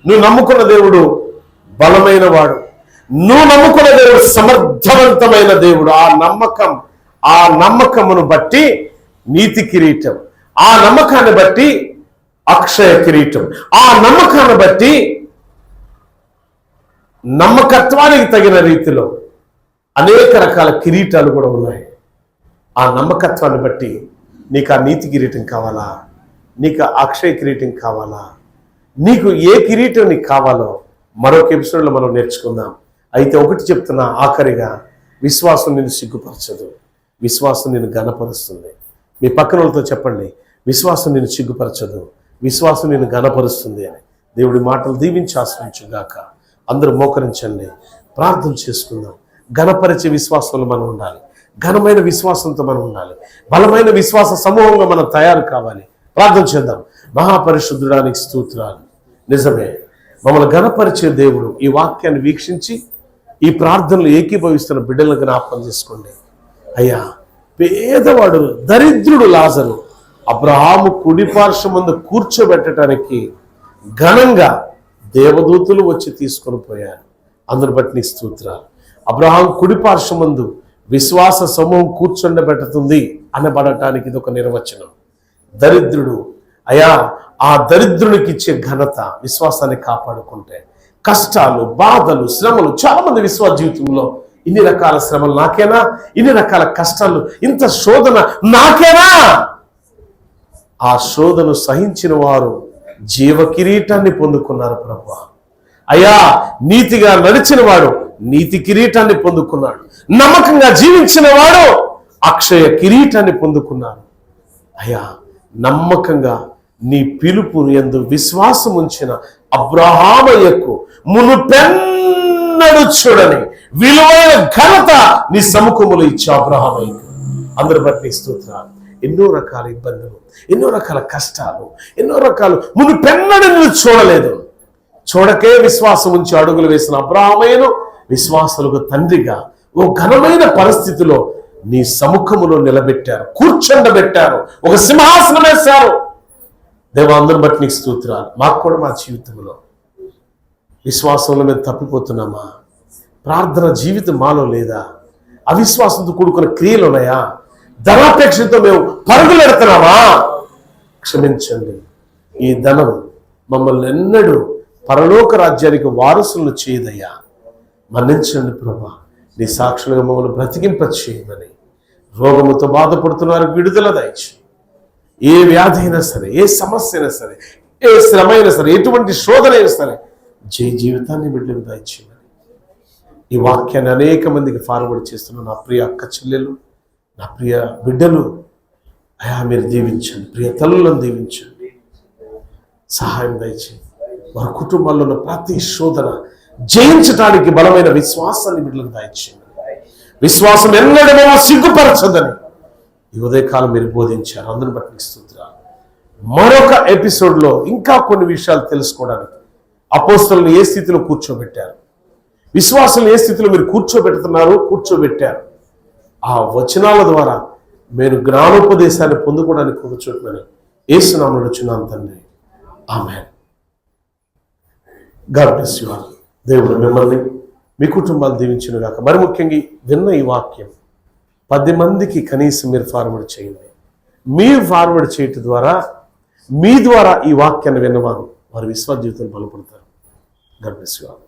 నువ్వు నమ్ముకున్న దేవుడు బలమైన వాడు, నువ్వు నమ్ముకున్న దేవుడు సమర్థవంతమైన దేవుడు. ఆ నమ్మకమును బట్టి నీతి కిరీటం, ఆ నమ్మకాన్ని బట్టి అక్షయ కిరీటం, ఆ నమ్మకాన్ని బట్టి నమ్మకత్వానికి తగిన రీతిలో అనేక రకాల కిరీటాలు కూడా ఉన్నాయి. ఆ నమ్మకత్వాన్ని బట్టి నీకు ఆ నీతి కిరీటం కావాలా, నీకు అక్షయ కిరీటం కావాలా, నీకు ఏ కిరీటం నీకు కావాలో మరొక ఎపిసోడ్లో మనం నేర్చుకుందాం. అయితే ఒకటి చెప్తున్నా ఆఖరిగా, విశ్వాసం నిన్ను సిగ్గుపరచదు, విశ్వాసం నిన్ను ఘనపరుస్తుంది. మీ పక్కన వాళ్ళతో చెప్పండి, విశ్వాసం నిన్ను సిగ్గుపరచదు, విశ్వాసం నిన్ను ఘనపరుస్తుంది అని. దేవుడి మాటలు దీవించి ఆశ్రయించుగాక. అందరూ మోకరించండి, ప్రార్థన చేసుకుందాం. ఘనపరిచే విశ్వాసంలో మనం ఉండాలి, ఘనమైన విశ్వాసంతో మనం ఉండాలి, బలమైన విశ్వాస సమూహంగా మనం తయారు కావాలి. ప్రార్థన చేద్దాం. మహాపరిశుద్ధుడానికి స్తోత్రాలు. నిజమే, మమ్మల్ని ఘనపరిచే దేవుడు ఈ వాక్యాన్ని వీక్షించి ఈ ప్రార్థనలు ఏకీభవిస్తున్న బిడ్డలను జ్ఞాపకం చేసుకోండి. అయ్యా, పేదవాడు దరిద్రుడు లాజరు అబ్రహాము కుడి పార్శ్వమందు కూర్చోబెట్టడానికి ఘనంగా దేవదూతులు వచ్చి తీసుకొని పోయారు. అందుని బట్టి నీ స్తోత్రాలు. అబ్రహాం కుడి పార్శ్వమందు విశ్వాస సమూహం కూర్చుండబెట్టుతుంది అనబడటానికి ఇది ఒక నిర్వచనం. దరిద్రుడు, అయా, ఆ దరిద్రునికి ఇచ్చే ఘనత విశ్వాసాన్ని కాపాడుకుంటే. కష్టాలు, బాధలు, శ్రమలు, చాలా మంది విశ్వాస జీవితంలో ఇన్ని రకాల శ్రమలు నాకేనా, ఇన్ని రకాల కష్టాలు, ఇంత శోధన నాకేనా? ఆ శోధను సహించిన వారు జీవ కిరీటాన్ని పొందుకున్నారు. ప్రభువా, అయ్యా, నీతిగా నడిచిన వాడు నీతి కిరీటాన్ని పొందుకున్నాడు, నమ్మకంగా జీవించిన వాడు అక్షయ కిరీటాన్ని పొందుకున్నాడు. అయ్యా, నమ్మకంగా నీ పిలుపు యందు విశ్వాసం ఉంచిన అబ్రహామయ్యకు మునుపెన్నడు చూడని విలువైన ఘనత నీ సముఖములు ఇచ్చే అబ్రహామయ్యకు అందరి బట్టి స్తోత్రాలు. ఎన్నో రకాల ఇబ్బందులు, ఎన్నో రకాల కష్టాలు, ఎన్నో రకాలు మునుపెన్నడు నువ్వు చూడలేదు. చూడకే విశ్వాసం ఉంచి అడుగులు వేసిన అబ్రహామయ్యను విశ్వాసులకు తండ్రిగా ఓ ఘనమైన పరిస్థితిలో నీ సముఖములో నిలబెట్టారు, కూర్చొండబెట్టారు, ఒక సింహాసనం వేశారు. దేవా, అందరిని బట్టి నీకు స్తోత్రాలు. మాకు కూడా మా జీవితంలో విశ్వాసంలో మేము తప్పిపోతున్నామా? ప్రార్థన జీవితం మాలో లేదా? అవిశ్వాసంతో కూడుకున్న క్రియలు ఉన్నాయా? ధనాపేక్షతో మేము పరుగులు ఎడుతున్నామా? క్షమించండి. ఈ ధనం మమ్మల్ని ఎన్నడూ పరలోక రాజ్యానికి వారసులను చేయదయ్యా. మన్నించండి ప్రభా. నీ సాక్షులుగా మమ్మల్ని బ్రతికింప చేయమని, రోగముతో బాధపడుతున్నారు విడుదల దయచి. ఏ వ్యాధి అయినా సరే, ఏ సమస్య అయినా సరే, ఏ శ్రమ అయినా సరే, ఎటువంటి శోధన అయినా సరే, జీవితాన్ని బిడ్డలకు దయచేయమని ఈ వాక్యాన్ని అనేక మందికి ఫార్వర్డ్ చేస్తున్న నా ప్రియ అక్క చెల్లెలు, నా ప్రియ బిడ్డలు అయా మీరు దీవించండి. ప్రియ తల్లులను దీవించండి. సహాయం దయచేయండి. వారి కుటుంబాల్లో ఉన్న ప్రతి శోధన జయించడానికి బలమైన విశ్వాసాన్ని బిడ్డలకు దయచేయండి. విశ్వాసం ఎన్నడూ సిగ్గుపరచదని ఈ ఉదయకాలం మీరు బోధించారు. అందరిని బట్టి స్తుతించాలి. మరొక ఎపిసోడ్లో ఇంకా కొన్ని విషయాలు తెలుసుకోవడానికి అపోస్తలులను ఏ స్థితిలో కూర్చోబెట్టారు, విశ్వాసులను ఏ స్థితిలో మీరు కూర్చోబెట్టారు, ఆ వచనాల ద్వారా మీరు జ్ఞానోపదేశాన్ని పొందుకోవడానికి కూర్చోబెట్టమని యేసు నామములో అడుగుచున్నాను తండ్రి. ఆమేన్. God bless you all. దేవుడు మిమ్మల్ని మీ కుటుంబాలు దీవించును గాక. మరి ముఖ్యంగా విన్న ఈ వాక్యం 10 మందికి కనీసం మీరు ఫార్వర్డ్ చేయండి. మీరు ఫార్వర్డ్ చేయటం ద్వారా మీ ద్వారా ఈ వాక్యాన్ని విన్నవారు వారి విశ్వాస జీవితం బలపడతారు. God bless you all.